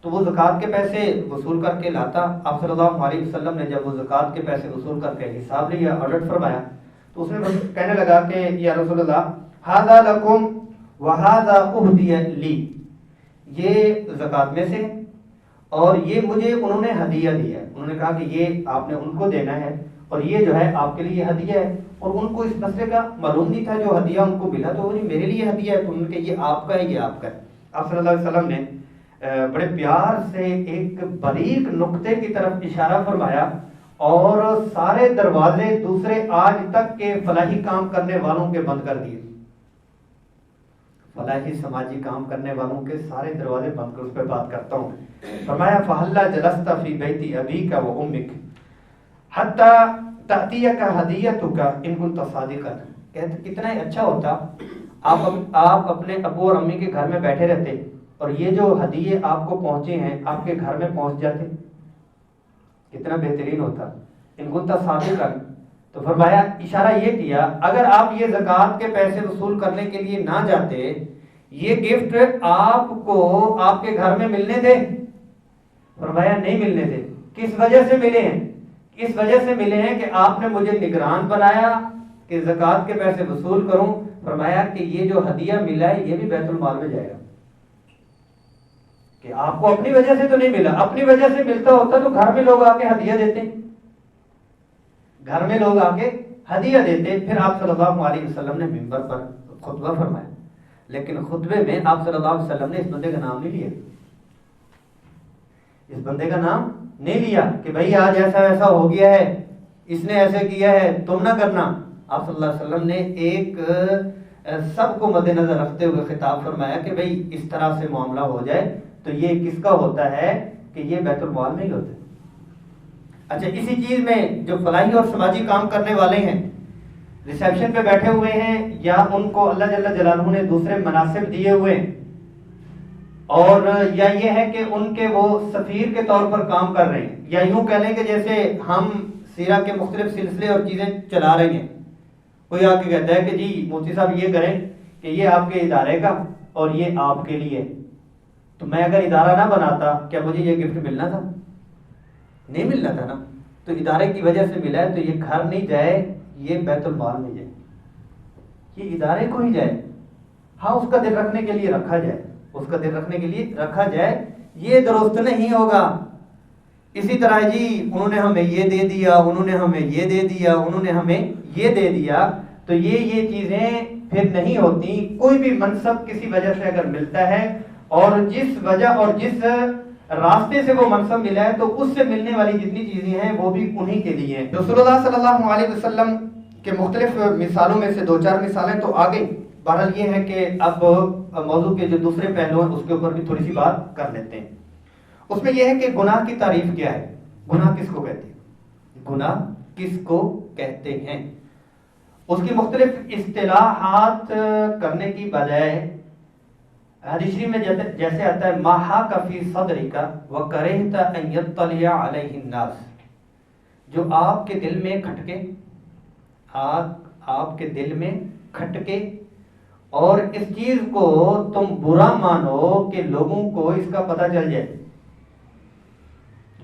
تو وہ زکوٰۃ کے پیسے وصول کر کے لاتا. آپ صلی اللہ علیہ وسلم نے جب وہ زکوٰۃ کے پیسے وصول کر کے حساب لیا، آڈٹ فرمایا، تو اس نے کہنے لگا کہ یا رسول اللہ ھذا لکم وھذا اہدی لی، یہ زکوٰۃ میں سے اور یہ مجھے انہوں نے ہدیہ دیا ہے. انہوں نے کہا کہ یہ آپ نے ان کو دینا ہے اور یہ جو ہے آپ کے لیے ہدیہ ہے. اور ان کو اس مسئلے کا معلوم نہیں تھا جو ہدیہ ان کو ملا، تو وہ میرے لیے ہدیہ ہے. تو انہوں نے کہا یہ آپ کا ہے، یہ آپ کا ہے. آپ صلی اللہ علیہ وسلم نے بڑے پیار سے ایک باریک نقطے کی طرف اشارہ فرمایا اور سارے دروازے دوسرے آج تک کے فلاحی کام کرنے والوں کے بند کر دیے. فلاحی سماجی کام کرنے والوں کے سارے دروازے بند کر، اس پہ بات کرتا ہوں. فرمایا فَهَلَّا جَلَسْتَ فِي بَيْتِ أَبِيكَ وَأُمِّكَ حَتَّى تَأْتِيَكَ هَدِيَّتُكَ إِن كُنتَ صَادِقًا. کہتے کتنا ہی اچھا ہوتا آپ اپنے ابو اور امی کے گھر میں بیٹھے رہتے اور یہ جو ہدیے آپ کو پہنچے ہیں آپ کے گھر میں پہنچ جاتے، کتنا بہترین ہوتا. ان كنت صادقا. تو فرمایا، اشارہ یہ کیا اگر آپ یہ زکوٰۃ کے پیسے وصول کرنے کے لیے نہ جاتے، یہ گفٹ آپ کو آپ کے گھر میں ملنے تھے؟ فرمایا نہیں ملنے تھے. کس وجہ سے ملے ہیں؟ اس وجہ سے ملے ہیں کہ آپ نے مجھے نگران بنایا کہ زکوٰۃ کے پیسے وصول کروں. فرمایا کہ یہ جو ہدیہ ملا ہے یہ بھی بیت المال میں جائے گا. کہ آپ کو اپنی وجہ سے تو نہیں ملا، اپنی وجہ سے ملتا ہوتا تو گھر میں لوگ آ کے ہدیہ دیتے، گھر میں لوگ آ کے ہدیہ دیتے. پھر آپ صلی اللہ علیہ وسلم نے منبر پر خطبہ فرمایا، لیکن خطبے میں آپ صلی اللہ علیہ وسلم نے اس بندے کا نام نہیں لیا. اس بندے کا نام نہیں لیا کہ بھائی آج ایسا ایسا ہو گیا ہے، اس نے ایسے کیا ہے، تم نہ کرنا. آپ صلی اللہ علیہ وسلم نے ایک سب کو مد نظر رکھتے ہوئے خطاب فرمایا کہ بھائی اس طرح سے معاملہ ہو جائے تو یہ کس کا ہوتا ہے؟ کہ یہ بیت المال میں ہی ہوتے ہیں۔ اچھا، اسی چیز میں جو فلاحی اور سماجی کام کرنے والے ہیں، ریسیپشن پہ بیٹھے ہوئے ہیں، یا ان کو اللہ جل جلالہ نے دوسرے مناصب دیے ہوئے ہیں، اور یا یہ ہے کہ ان کے وہ سفیر کے طور پر کام کر رہے ہیں، یا یوں کہہ لیں کہ جیسے ہم سیرہ کے مختلف سلسلے اور چیزیں چلا رہے ہیں، کوئی آ کے کہتا ہے کہ جی مفتی صاحب یہ کریں کہ یہ آپ کے ادارے کا اور یہ آپ کے لیے، تو میں اگر ادارہ نہ بناتا کیا مجھے یہ گفٹ ملنا تھا؟ نہیں ملنا تھا نا۔ تو ادارے کی وجہ سے ملا ہے، تو یہ گھر نہیں جائے، یہ بیت المال میں جائے، یہ ادارے کو ہی جائے۔ ہاں، اس کا دل رکھنے کے لیے رکھا جائے، اس کا دل رکھنے کے لیے رکھا جائے، یہ درست نہیں ہوگا۔ اسی طرح جی انہوں نے ہمیں یہ دے دیا، انہوں نے ہمیں یہ دے دیا، انہوں نے ہمیں یہ دے دیا، تو یہ چیزیں پھر نہیں ہوتی۔ کوئی بھی منصب کسی وجہ سے اگر ملتا ہے، اور جس وجہ اور جس راستے سے وہ منصب ملا ہے، تو اس سے ملنے والی جتنی چیزیں ہیں وہ بھی انہی کے لیے ہیں۔ رسول اللہ صلی اللہ علیہ وسلم کے مختلف مثالوں میں سے 2-4 مثالیں تو آ گئی۔ بہرحال یہ ہے کہ اب موضوع کے جو دوسرے پہلو ہیں اس کے اوپر بھی تھوڑی سی بات کر لیتے ہیں۔ اس میں یہ ہے کہ گناہ کی تعریف کیا ہے، گناہ کس کو کہتے ہیں، گناہ کس کو کہتے ہیں، اس کی مختلف اصطلاحات کرنے کی بجائے حدیث شریف میں جیسے آتا ہے ما حاک فی صدرک وکرہت ان یطلع علیہ الناس، جو آپ کے دل میں کھٹکے، آپ کے دل میں کھٹکے اور اس چیز کو تم برا مانو کہ لوگوں کو اس کا پتہ چل جائے،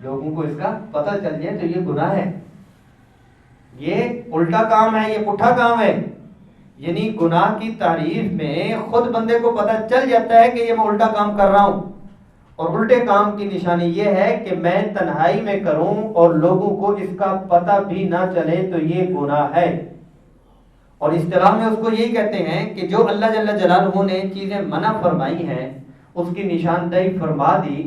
لوگوں کو اس کا پتہ چل جائے، تو یہ گناہ ہے، یہ الٹا کام ہے، یہ پٹھا کام ہے۔ یعنی گناہ کی تعریف میں خود بندے کو پتہ چل جاتا ہے کہ یہ میں الٹا کام کر رہا ہوں، اور الٹے کام کی نشانی یہ ہے کہ میں تنہائی میں کروں اور لوگوں کو اس کا پتہ بھی نہ چلے، تو یہ گناہ ہے۔ اور اصطلاح میں اس کو یہی کہتے ہیں کہ جو اللہ جل جلالہ نے چیزیں منع فرمائی ہیں، اس کی نشاندہی فرما دی،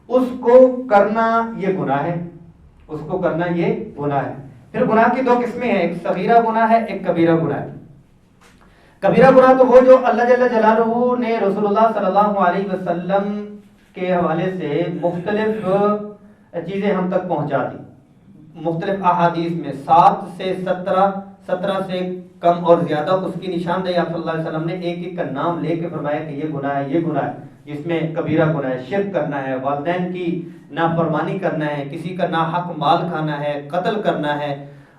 اس کو کرنا یہ گناہ ہے، اس کو کرنا یہ گناہ ہے۔ پھر گناہ کی 2 قسمیں ہیں، ایک صغیرہ گناہ ہے، ایک کبیرہ گناہ ہے۔ کبیرہ گناہ تو وہ جو اللہ جل جلالہ نے رسول اللہ صلی اللہ علیہ وسلم کے حوالے سے مختلف چیزیں ہم تک پہنچا دی، مختلف احادیث میں 7 سے 17 سے کم اور زیادہ اس کی نشاندہی آپ صلی اللہ علیہ وسلم نے ایک ایک کا نام لے کے فرمایا کہ یہ گناہ ہے، یہ گناہ ہے، جس میں کبیرہ گناہ ہے، شرک کرنا ہے، والدین کی نافرمانی کرنا ہے، کسی کا ناحق مال کھانا ہے، قتل کرنا ہے،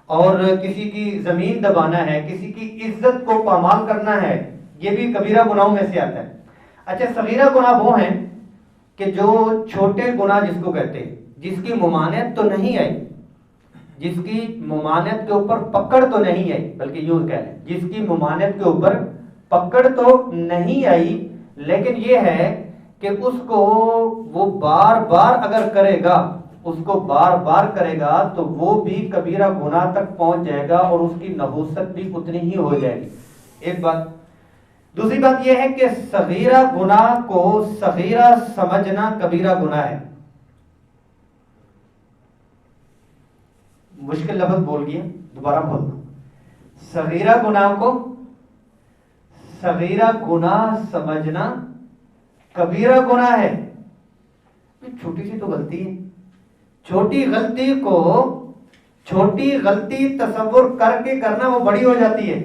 اور کسی کی زمین دبانا ہے، کسی کی عزت کو پامال کرنا ہے، یہ بھی کبیرہ گناہوں میں سے آتا ہے۔ اچھا، صغیرہ گناہ وہ ہیں کہ جو چھوٹے گناہ جس کو کہتے ہیں، جس کی ممانعت تو نہیں آئی، جس کی ممانعت کے اوپر پکڑ تو نہیں آئی، بلکہ یوں کہہ لیں جس کی ممانعت کے اوپر پکڑ تو نہیں آئی، لیکن یہ ہے کہ اس کو وہ بار بار اگر کرے گا، اس کو بار بار کرے گا تو وہ بھی کبیرہ گناہ تک پہنچ جائے گا، اور اس کی نحوست بھی اتنی ہی ہو جائے گی۔ ایک بات۔ دوسری بات یہ ہے کہ صغیرہ گناہ کو صغیرہ سمجھنا کبیرہ گناہ ہے۔ مشکل لفظ بول گیا، دوبارہ بولنا، صغیرہ گناہ کو صغیرہ گناہ سمجھنا کبیرہ گناہ ہے۔ چھوٹی سی تو غلطی ہے، چھوٹی غلطی کو چھوٹی غلطی تصور کر کے کرنا وہ بڑی ہو جاتی ہے،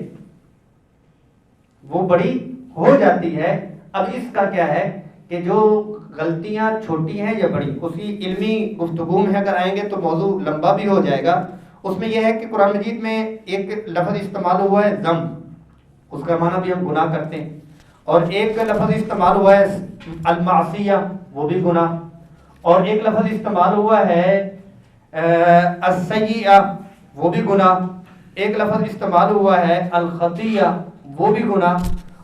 وہ بڑی ہو جاتی ہے۔ اب اس کا کیا ہے کہ جو غلطیاں چھوٹی ہیں یا بڑی، اسی علمی گفتگو میں اگر آئیں گے تو موضوع لمبا بھی ہو جائے گا۔ اس میں یہ ہے کہ قرآن مجید میں ایک لفظ استعمال ہوا ہے ذم، اس کا معنی بھی ہم گناہ کرتے ہیں، اور ایک لفظ استعمال ہوا ہے المعصیہ، وہ بھی گناہ، اور ایک لفظ استعمال ہوا ہے السیئہ، وہ بھی گناہ، ایک لفظ استعمال ہوا ہے الخطیہ، وہ بھی گناہ،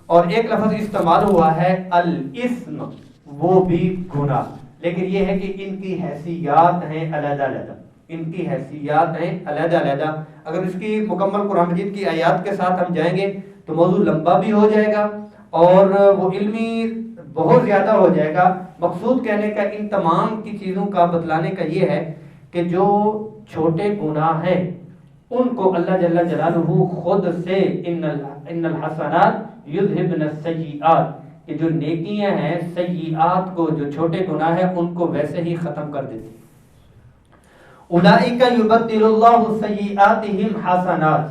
اور ایک لفظ استعمال ہوا ہے الاسم، وہ بھی گناہ۔ لیکن یہ ہے کہ ان کی حیثیات ہیں علیحدہ علیحدہ، ان کی حیثیات ہیں علیحدہ علیحدہ۔ اگر اس کی مکمل قرآن مجید کی آیات کے ساتھ ہم جائیں گے تو موضوع لمبا بھی ہو جائے گا اور وہ علمی بہت زیادہ ہو جائے گا۔ مقصود کہنے کا ان تمام کی چیزوں کا بتلانے کا یہ ہے کہ جو چھوٹے گناہ ہیں ان کو اللہ جل جلالہ خود سے ان الحسنات یذہبن السیئات، کہ جو نیکیاں ہیں سیئات کو، جو چھوٹے گناہ ہیں ان کو ویسے ہی ختم کر دیتی. اولئک یبدل اللہ سیئاتہم حسنات،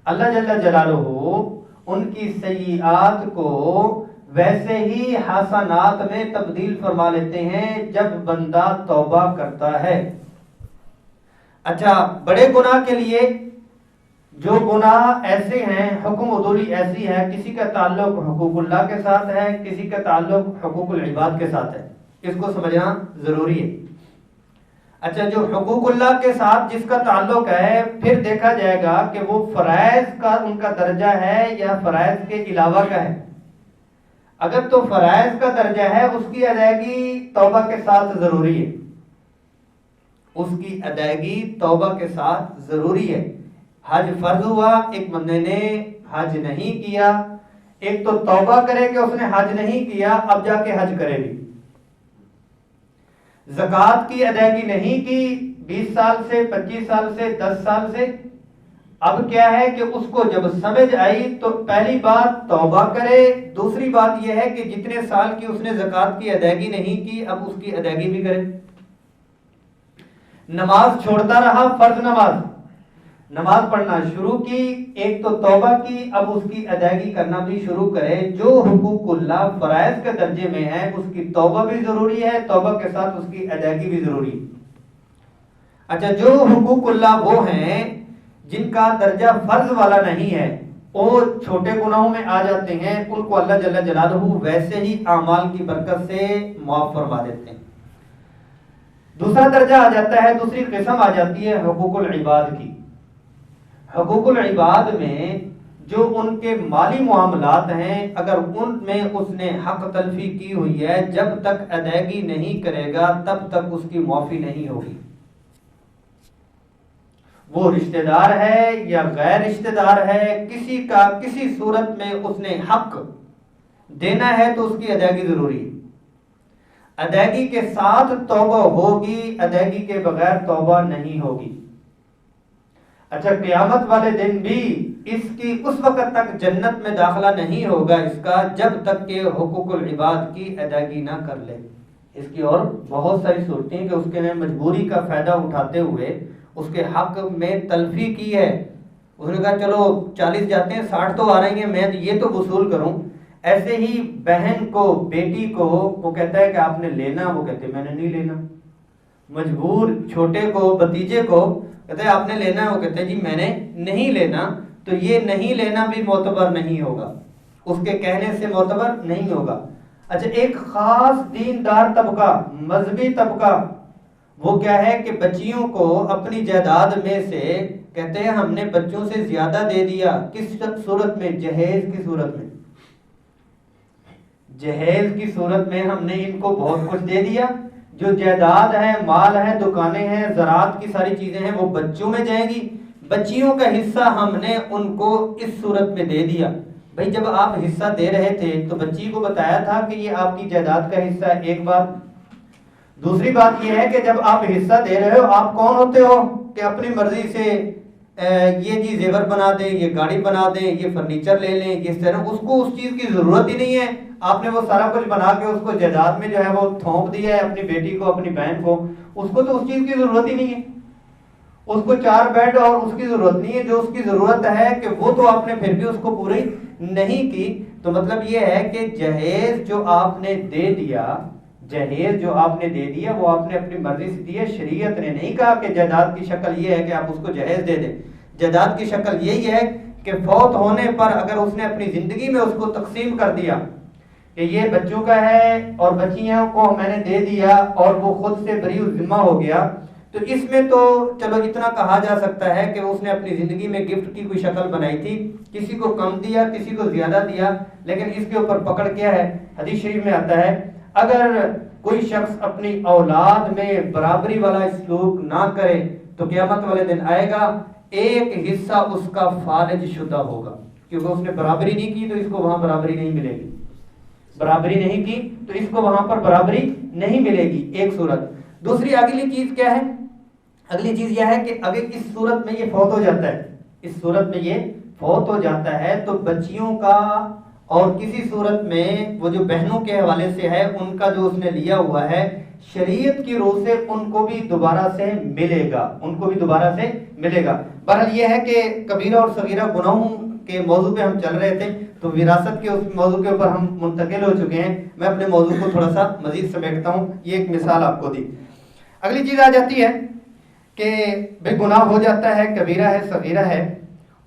اللہ جل جلالہ ان کی سیئات کو ویسے ہی حسنات میں تبدیل فرما لیتے ہیں جب بندہ توبہ کرتا ہے. اچھا، بڑے گناہ کے لیے جو گناہ ایسے ہیں، حکم عدولی ایسی ہے، کسی کا تعلق حقوق اللہ کے ساتھ ہے، کسی کا تعلق حقوق العباد کے ساتھ ہے، اس کو سمجھنا ضروری ہے. اچھا، جو حقوق اللہ کے ساتھ جس کا تعلق ہے، پھر دیکھا جائے گا کہ وہ فرائض کا ان کا درجہ ہے یا فرائض کے علاوہ کا ہے. اگر تو فرائض کا درجہ ہے، اس کی ادائیگی توبہ کے ساتھ ضروری ہے، اس کی ادائیگی توبہ کے ساتھ ضروری ہے. حج فرض ہوا، ایک بندے نے حج نہیں کیا، ایک تو توبہ کرے کہ اس نے حج نہیں کیا، اب جا کے حج کرے بھی. زکوٰۃ کی ادائیگی نہیں کی 20 سال سے، 25 سال سے، 10 سال سے، اب کیا ہے کہ اس کو جب سمجھ آئی تو پہلی بات توبہ کرے، دوسری بات یہ ہے کہ جتنے سال کی اس نے زکوٰۃ کی ادائیگی نہیں کی اب اس کی ادائیگی بھی کرے. نماز چھوڑتا رہا، فرض نماز پڑھنا شروع کی، ایک تو توبہ کی، اب اس کی ادائیگی کرنا بھی شروع کرے. جو حقوق اللہ فرائض کے درجے میں ہے اس کی توبہ بھی ضروری ہے، توبہ کے ساتھ اس کی ادائیگی بھی ضروری ہے. اچھا، جو حقوق اللہ وہ ہیں جن کا درجہ فرض والا نہیں ہے، وہ چھوٹے گناہوں میں آ جاتے ہیں، ان کو اللہ جل جلالہ ویسے ہی اعمال کی برکت سے معاف فرما دیتے ہیں. دوسرا درجہ آ جاتا ہے، دوسری قسم آ جاتی ہے حقوق العباد کی. حقوق العباد میں جو ان کے مالی معاملات ہیں، اگر ان میں اس نے حق تلفی کی ہوئی ہے، جب تک ادائیگی نہیں کرے گا تب تک اس کی معافی نہیں ہوگی. وہ رشتہ دار ہے یا غیر رشتہ دار ہے، کسی کا کسی صورت میں اس نے حق دینا ہے تو اس کی ادائیگی ضروری ہے. ادائیگی کے ساتھ توبہ ہوگی، ادائیگی کے بغیر توبہ نہیں ہوگی. اچھا، قیامت والے دن بھی اس کی اس وقت تک جنت میں داخلہ نہیں ہوگا اس کا جب تک کہ حقوق العباد کی ادائیگی نہ کر لے. اس کی اور بہت ساری صورتیں کہ اس کے نے مجبوری کا فائدہ اٹھاتے ہوئے اس کے حق میں تلفی کی ہے. اس نے کہا چلو 40 جاتے ہیں، 60 تو آ رہی ہیں، میں یہ تو وصول کروں. ایسے ہی بہن کو، بیٹی کو وہ کہتا ہے کہ آپ نے لینا، وہ کہتے ہیں میں نے نہیں لینا. مجبور چھوٹے کو، بھتیجے کو کہتے ہیں آپ نے لینا ہے، وہ کہتے ہیں جی میں نے نہیں لینا. تو یہ نہیں لینا بھی معتبر نہیں ہوگا، اس کے کہنے سے معتبر نہیں ہوگا. اچھا، ایک خاص دیندار طبقہ، مذہبی طبقہ، وہ کیا ہے کہ بچیوں کو اپنی جائیداد میں سے کہتے ہیں ہم نے بچوں سے زیادہ دے دیا. کس صورت میں؟ جہیز کی صورت میں. جہیز کی صورت میں ہم نے ان کو بہت کچھ دے دیا. جو جائیداد ہے، مال ہے، دکانیں ہیں، زراعت کی ساری چیزیں ہیں، وہ بچوں میں جائیں گی. بچیوں کا حصہ ہم نے ان کو اس صورت میں دے دیا. بھئی جب آپ حصہ دے رہے تھے تو بچی کو بتایا تھا کہ یہ آپ کی جائیداد کا حصہ ہے، ایک بات. دوسری بات یہ ہے کہ جب آپ حصہ دے رہے ہو، آپ کون ہوتے ہو کہ اپنی مرضی سے یہ جی زیور بنا دیں، یہ گاڑی بنا دیں، یہ فرنیچر لے لیں، یہ طرح. اس کو اس چیز کی ضرورت ہی نہیں ہے. آپ نے وہ سارا کچھ بنا کے اس کو جائیداد میں جو ہے وہ تھونپ دیا ہے اپنی بیٹی کو، اپنی بہن کو. اس کو تو اس چیز کی ضرورت ہی نہیں ہے. اس کو 4 بیڈ اور اس کی ضرورت نہیں ہے. جو اس کی ضرورت ہے کہ وہ تو آپ نے پھر بھی اس کو پوری نہیں کی. تو مطلب یہ ہے کہ جہیز جو آپ نے دے دیا، جہیز جو آپ نے دے دیا وہ آپ نے اپنی مرضی سے دیا. شریعت نے نہیں کہا کہ جائیداد کی شکل یہ ہے کہ آپ اس کو جہیز دے دیں. جائیداد کی شکل یہی ہے کہ فوت ہونے پر اگر اس نے اپنی زندگی میں اس کو تقسیم کر دیا کہ یہ بچوں کا ہے اور بچیاں کو میں نے دے دیا اور وہ خود سے بری الذمہ ہو گیا، تو اس میں تو چلو اتنا کہا جا سکتا ہے کہ اس نے اپنی زندگی میں گفٹ کی کوئی شکل بنائی تھی، کسی کو کم دیا، کسی کو زیادہ دیا. لیکن اس کے اوپر پکڑ کیا ہے؟ حدیث شریف میں آتا ہے اگر کوئی شخص اپنی اولاد میں برابری والا سلوک نہ کرے تو قیامت والے دن آئے گا، ایک حصہ اس کا فالج شدہ ہوگا، کیونکہ اس نے برابری نہیں کی تو اس کو وہاں برابری نہیں ملے گی. برابری نہیں کی تو اس کو وہاں پر برابری نہیں ملے گی. ایک صورت. دوسری اگلی چیز کیا ہے؟ اگلی چیز یہ ہے کہ اگر اس صورت میں یہ فوت ہو جاتا ہے، اس صورت میں یہ فوت ہو جاتا ہے تو بچیوں کا اور کسی صورت میں وہ جو بہنوں کے حوالے سے ہے ان کا جو اس نے لیا ہوا ہے شریعت کی روح سے ان کو بھی دوبارہ سے ملے گا، ان کو بھی دوبارہ سے ملے گا۔ بہرحال یہ ہے کہ کبیرہ اور صغیرہ گناہوں کے موضوع پہ ہم چل رہے تھے، تو وراثت کے اس موضوع کے اوپر ہم منتقل ہو چکے ہیں۔ میں اپنے موضوع کو تھوڑا سا مزید سمیٹتا ہوں، یہ ایک مثال آپ کو دی۔ اگلی چیز آ جاتی ہے کہ بھئی گناہ ہو جاتا ہے، کبیرہ ہے، صغیرہ ہے،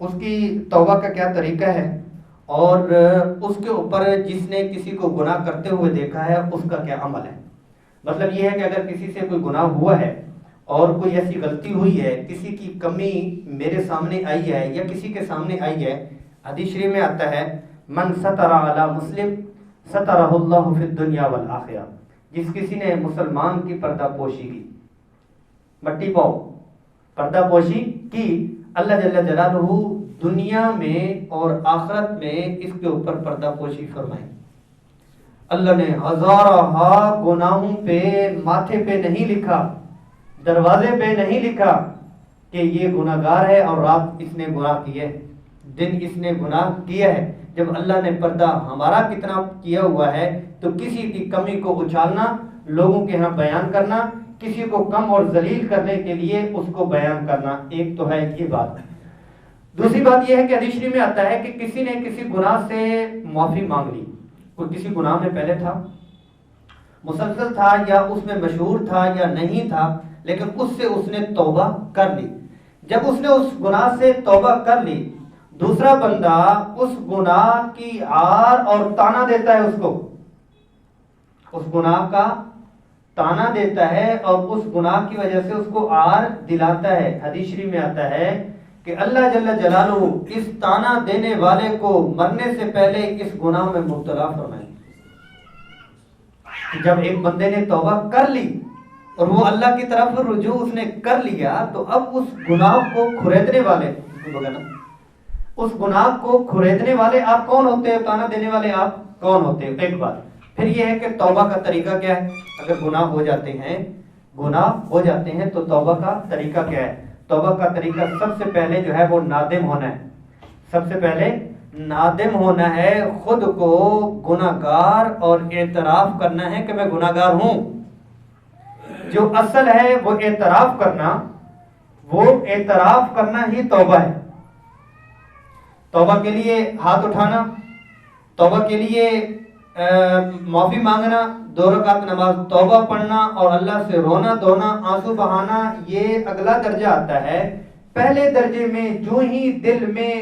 اس کی توبہ کا کیا طریقہ ہے، اور اس کے اوپر جس نے کسی کو گناہ کرتے ہوئے دیکھا ہے اس کا کیا عمل ہے۔ مطلب یہ ہے کہ اگر کسی سے کوئی گناہ ہوا ہے اور کوئی ایسی غلطی ہوئی ہے، کسی کی کمی میرے سامنے آئی ہے یا کسی کے سامنے آئی ہے، حدیث شریف میں آتا ہے من ستر علی مسلم سترہ اللہ فی الدنیا والآخرہ، جس کسی نے مسلمان کی پردہ پوشی کی، مٹی پاؤ پردہ پوشی کی، اللہ جل جلالہ دنیا میں اور آخرت میں اس کے اوپر پردہ پوشی فرمائے۔ اللہ نے ہزارہ گناہوں پہ ماتھے پہ نہیں لکھا، دروازے پہ نہیں لکھا کہ یہ گناہ گار ہے اور رات اس نے گناہ کیا ہے، دن اس نے گناہ کیا ہے۔ جب اللہ نے پردہ ہمارا کتنا کیا ہوا ہے تو کسی کی کمی کو اچھالنا، لوگوں کے ہاں بیان کرنا، کسی کو کم اور ذلیل کرنے کے لیے اس کو بیان کرنا، ایک تو ہے یہ بات۔ دوسری بات یہ ہے کہ حدیث شریف میں آتا ہے کہ کسی نے کسی گناہ سے معافی مانگ لی، کوئی کسی گناہ میں پہلے تھا، مسلسل تھا یا اس میں مشہور تھا یا نہیں تھا، لیکن اس سے اس نے توبہ کر لی۔ جب اس نے اس گناہ سے توبہ کر لی، دوسرا بندہ اس گناہ کی عار اور تانا دیتا ہے، اس کو اس گناہ کا تانا دیتا ہے اور اس گناہ کی وجہ سے اس کو عار دلاتا ہے۔ حدیث شریف میں آتا ہے کہ اللہ جل جلالہ اس تانا دینے والے کو مرنے سے پہلے اس گناہ میں مبتلا فرمائے۔ جب ایک بندے نے توبہ کر لی اور وہ اللہ کی طرف رجوع اس نے کر لیا، تو اب اس گناہ کو کھریدنے والے، اس گناہ کو کھریدنے والے آپ کون ہوتے ہیں، تانا دینے والے آپ کون ہوتے ہیں، ایک بات۔ پھر یہ ہے کہ توبہ کا طریقہ کیا ہے، اگر گناہ ہو جاتے ہیں تو توبہ کا طریقہ کیا ہے۔ توبہ کا طریقہ سب سے پہلے جو ہے وہ نادم ہونا ہے، سب سے پہلے نادم ہونا ہے، خود کو گناہگار اور اعتراف کرنا ہے کہ میں گناہگار ہوں۔ جو اصل ہے وہ اعتراف کرنا ہی توبہ ہے۔ توبہ کے لیے ہاتھ اٹھانا، توبہ کے لیے معافی مانگنا، 2 رکعت نماز توبہ پڑھنا اور اللہ سے رونا دھونا، آنسو بہانا، یہ اگلا درجہ آتا ہے۔ پہلے درجے میں جو ہی دل میں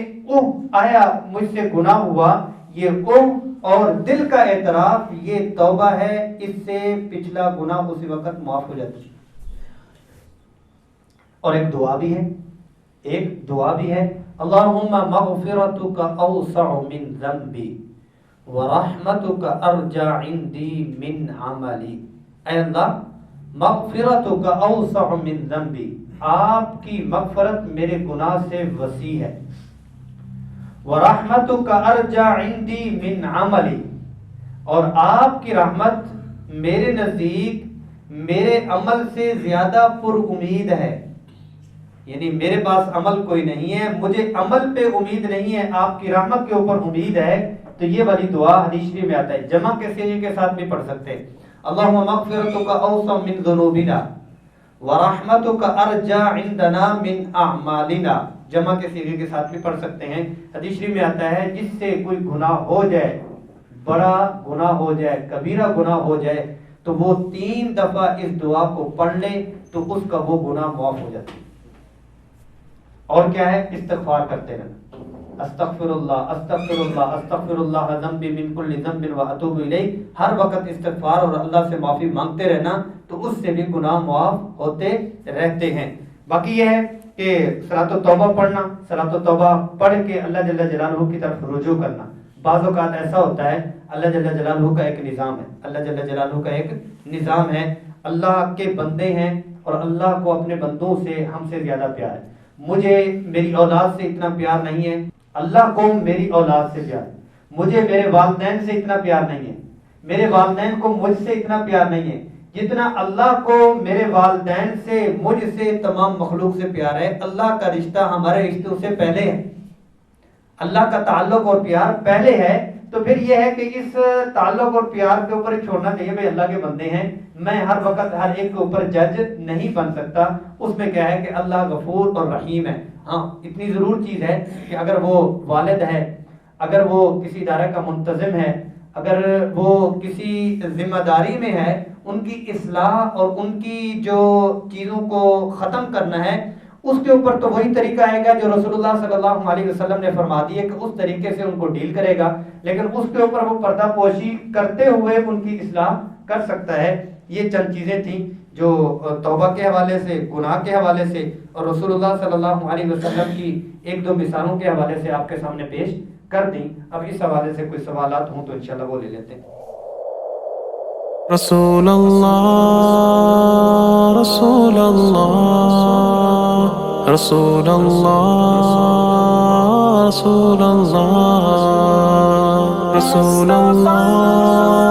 آیا مجھ سے گناہ ہوا، یہ اور دل کا اعتراف، یہ توبہ ہے، اس سے پچھلا گناہ اسی وقت معاف ہو جاتا ہے۔ اور ایک دعا بھی ہے، اللہم مغفرتک اوسع من ذنبی ورحمتک ارجع عندی من عملی۔ اے اللہ، مغفرتک اوسع من ذنبی، آپ کی مغفرت میرے گناہ سے وسیع ہے، ورحمتک ارجع عندی من عملی، اور آپ کی رحمت میرے نزدیک میرے عمل سے زیادہ پر امید ہے۔ یعنی میرے پاس عمل کوئی نہیں ہے، مجھے عمل پہ امید نہیں ہے، آپ کی رحمت کے اوپر امید ہے۔ تو یہ والی دعا حدیث شریف میں آتا ہے، جمع کے سیغے کے ساتھ بھی پڑھ سکتے ہیں، اللہم مغفرتک اوسع من ذنوبنا ورحمتک ارجع عندنا من اعمالنا، جمع کے سیغے کے ساتھ بھی پڑھ سکتے ہیں۔ حدیث شریف میں آتا ہے جس سے کوئی گناہ ہو جائے، بڑا گناہ ہو جائے، کبیرہ گناہ ہو جائے، تو وہ 3 دفعہ اس دعا کو پڑھ لے تو اس کا وہ گناہ معاف ہو جاتا ہے۔ اور کیا ہے، استغفار کرتے رہنا، استغفر اللہ استغفر اللہ استغفر اللہ ذنبی من کل ذنب واتوب الیہ، ہر وقت استغفار اور اللہ سے معافی مانگتے رہنا، تو اس سے بھی گناہ معاف ہوتے رہتے ہیں۔ باقی یہ ہے کہ صلاۃ التوبہ پڑھنا، صلاۃ التوبہ پڑھ کے اللہ جل جلالہ کی طرف رجوع کرنا۔ بعض اوقات ایسا ہوتا ہے، اللہ جل جلالہ کا ایک نظام ہے، اللہ جل جلالہ کا ایک نظام ہے، اللہ کے بندے ہیں اور اللہ کو اپنے بندوں سے ہم سے زیادہ پیار ہے۔ مجھے میری اولاد سے اتنا پیار نہیں ہے، اللہ کو میری اولاد سے پیار ہے۔ مجھے میرے والدین سے اتنا پیار نہیں ہے، میرے والدین کو مجھ سے اتنا پیار نہیں ہے جتنا اللہ کو میرے والدین سے، مجھ سے، تمام مخلوق سے پیار ہے۔ اللہ کا رشتہ ہمارے رشتوں سے پہلے ہے، اللہ کا تعلق اور پیار پہلے ہے، تو پھر یہ ہے کہ اس تعلق اور پیار کے اوپر چھوڑنا چاہیے، بھائی اللہ کے بندے ہیں، میں ہر وقت ہر ایک کے اوپر جج نہیں بن سکتا، اس میں کیا ہے کہ اللہ غفور اور رحیم ہے۔ ہاں اتنی ضرور چیز ہے کہ اگر وہ والد ہے، اگر وہ کسی ادارہ کا منتظم ہے، اگر وہ کسی ذمہ داری میں ہے، ان کی اصلاح اور ان کی جو چیزوں کو ختم کرنا ہے، اس کے اوپر تو وہی طریقہ آئے گا جو رسول اللہ صلی اللہ علیہ وسلم نے فرما دی ہے کہ اس طریقے سے ان کو ڈیل کرے گا، لیکن اس کے اوپر وہ پردہ پوشی کرتے ہوئے ان کی اصلاح کر سکتا ہے۔ یہ چند چیزیں تھیں جو توبہ کے حوالے سے، گناہ کے حوالے سے اور رسول اللہ صلی اللہ علیہ وسلم کی ایک دو مثالوں کے حوالے سے آپ کے سامنے پیش کر دیں۔ اب اس حوالے سے کوئی سوالات ہوں تو انشاءاللہ وہ لے لیتے ہیں۔ رسول اللہ رسول اللہ رسول اللہ رسول اللہ رسول اللہ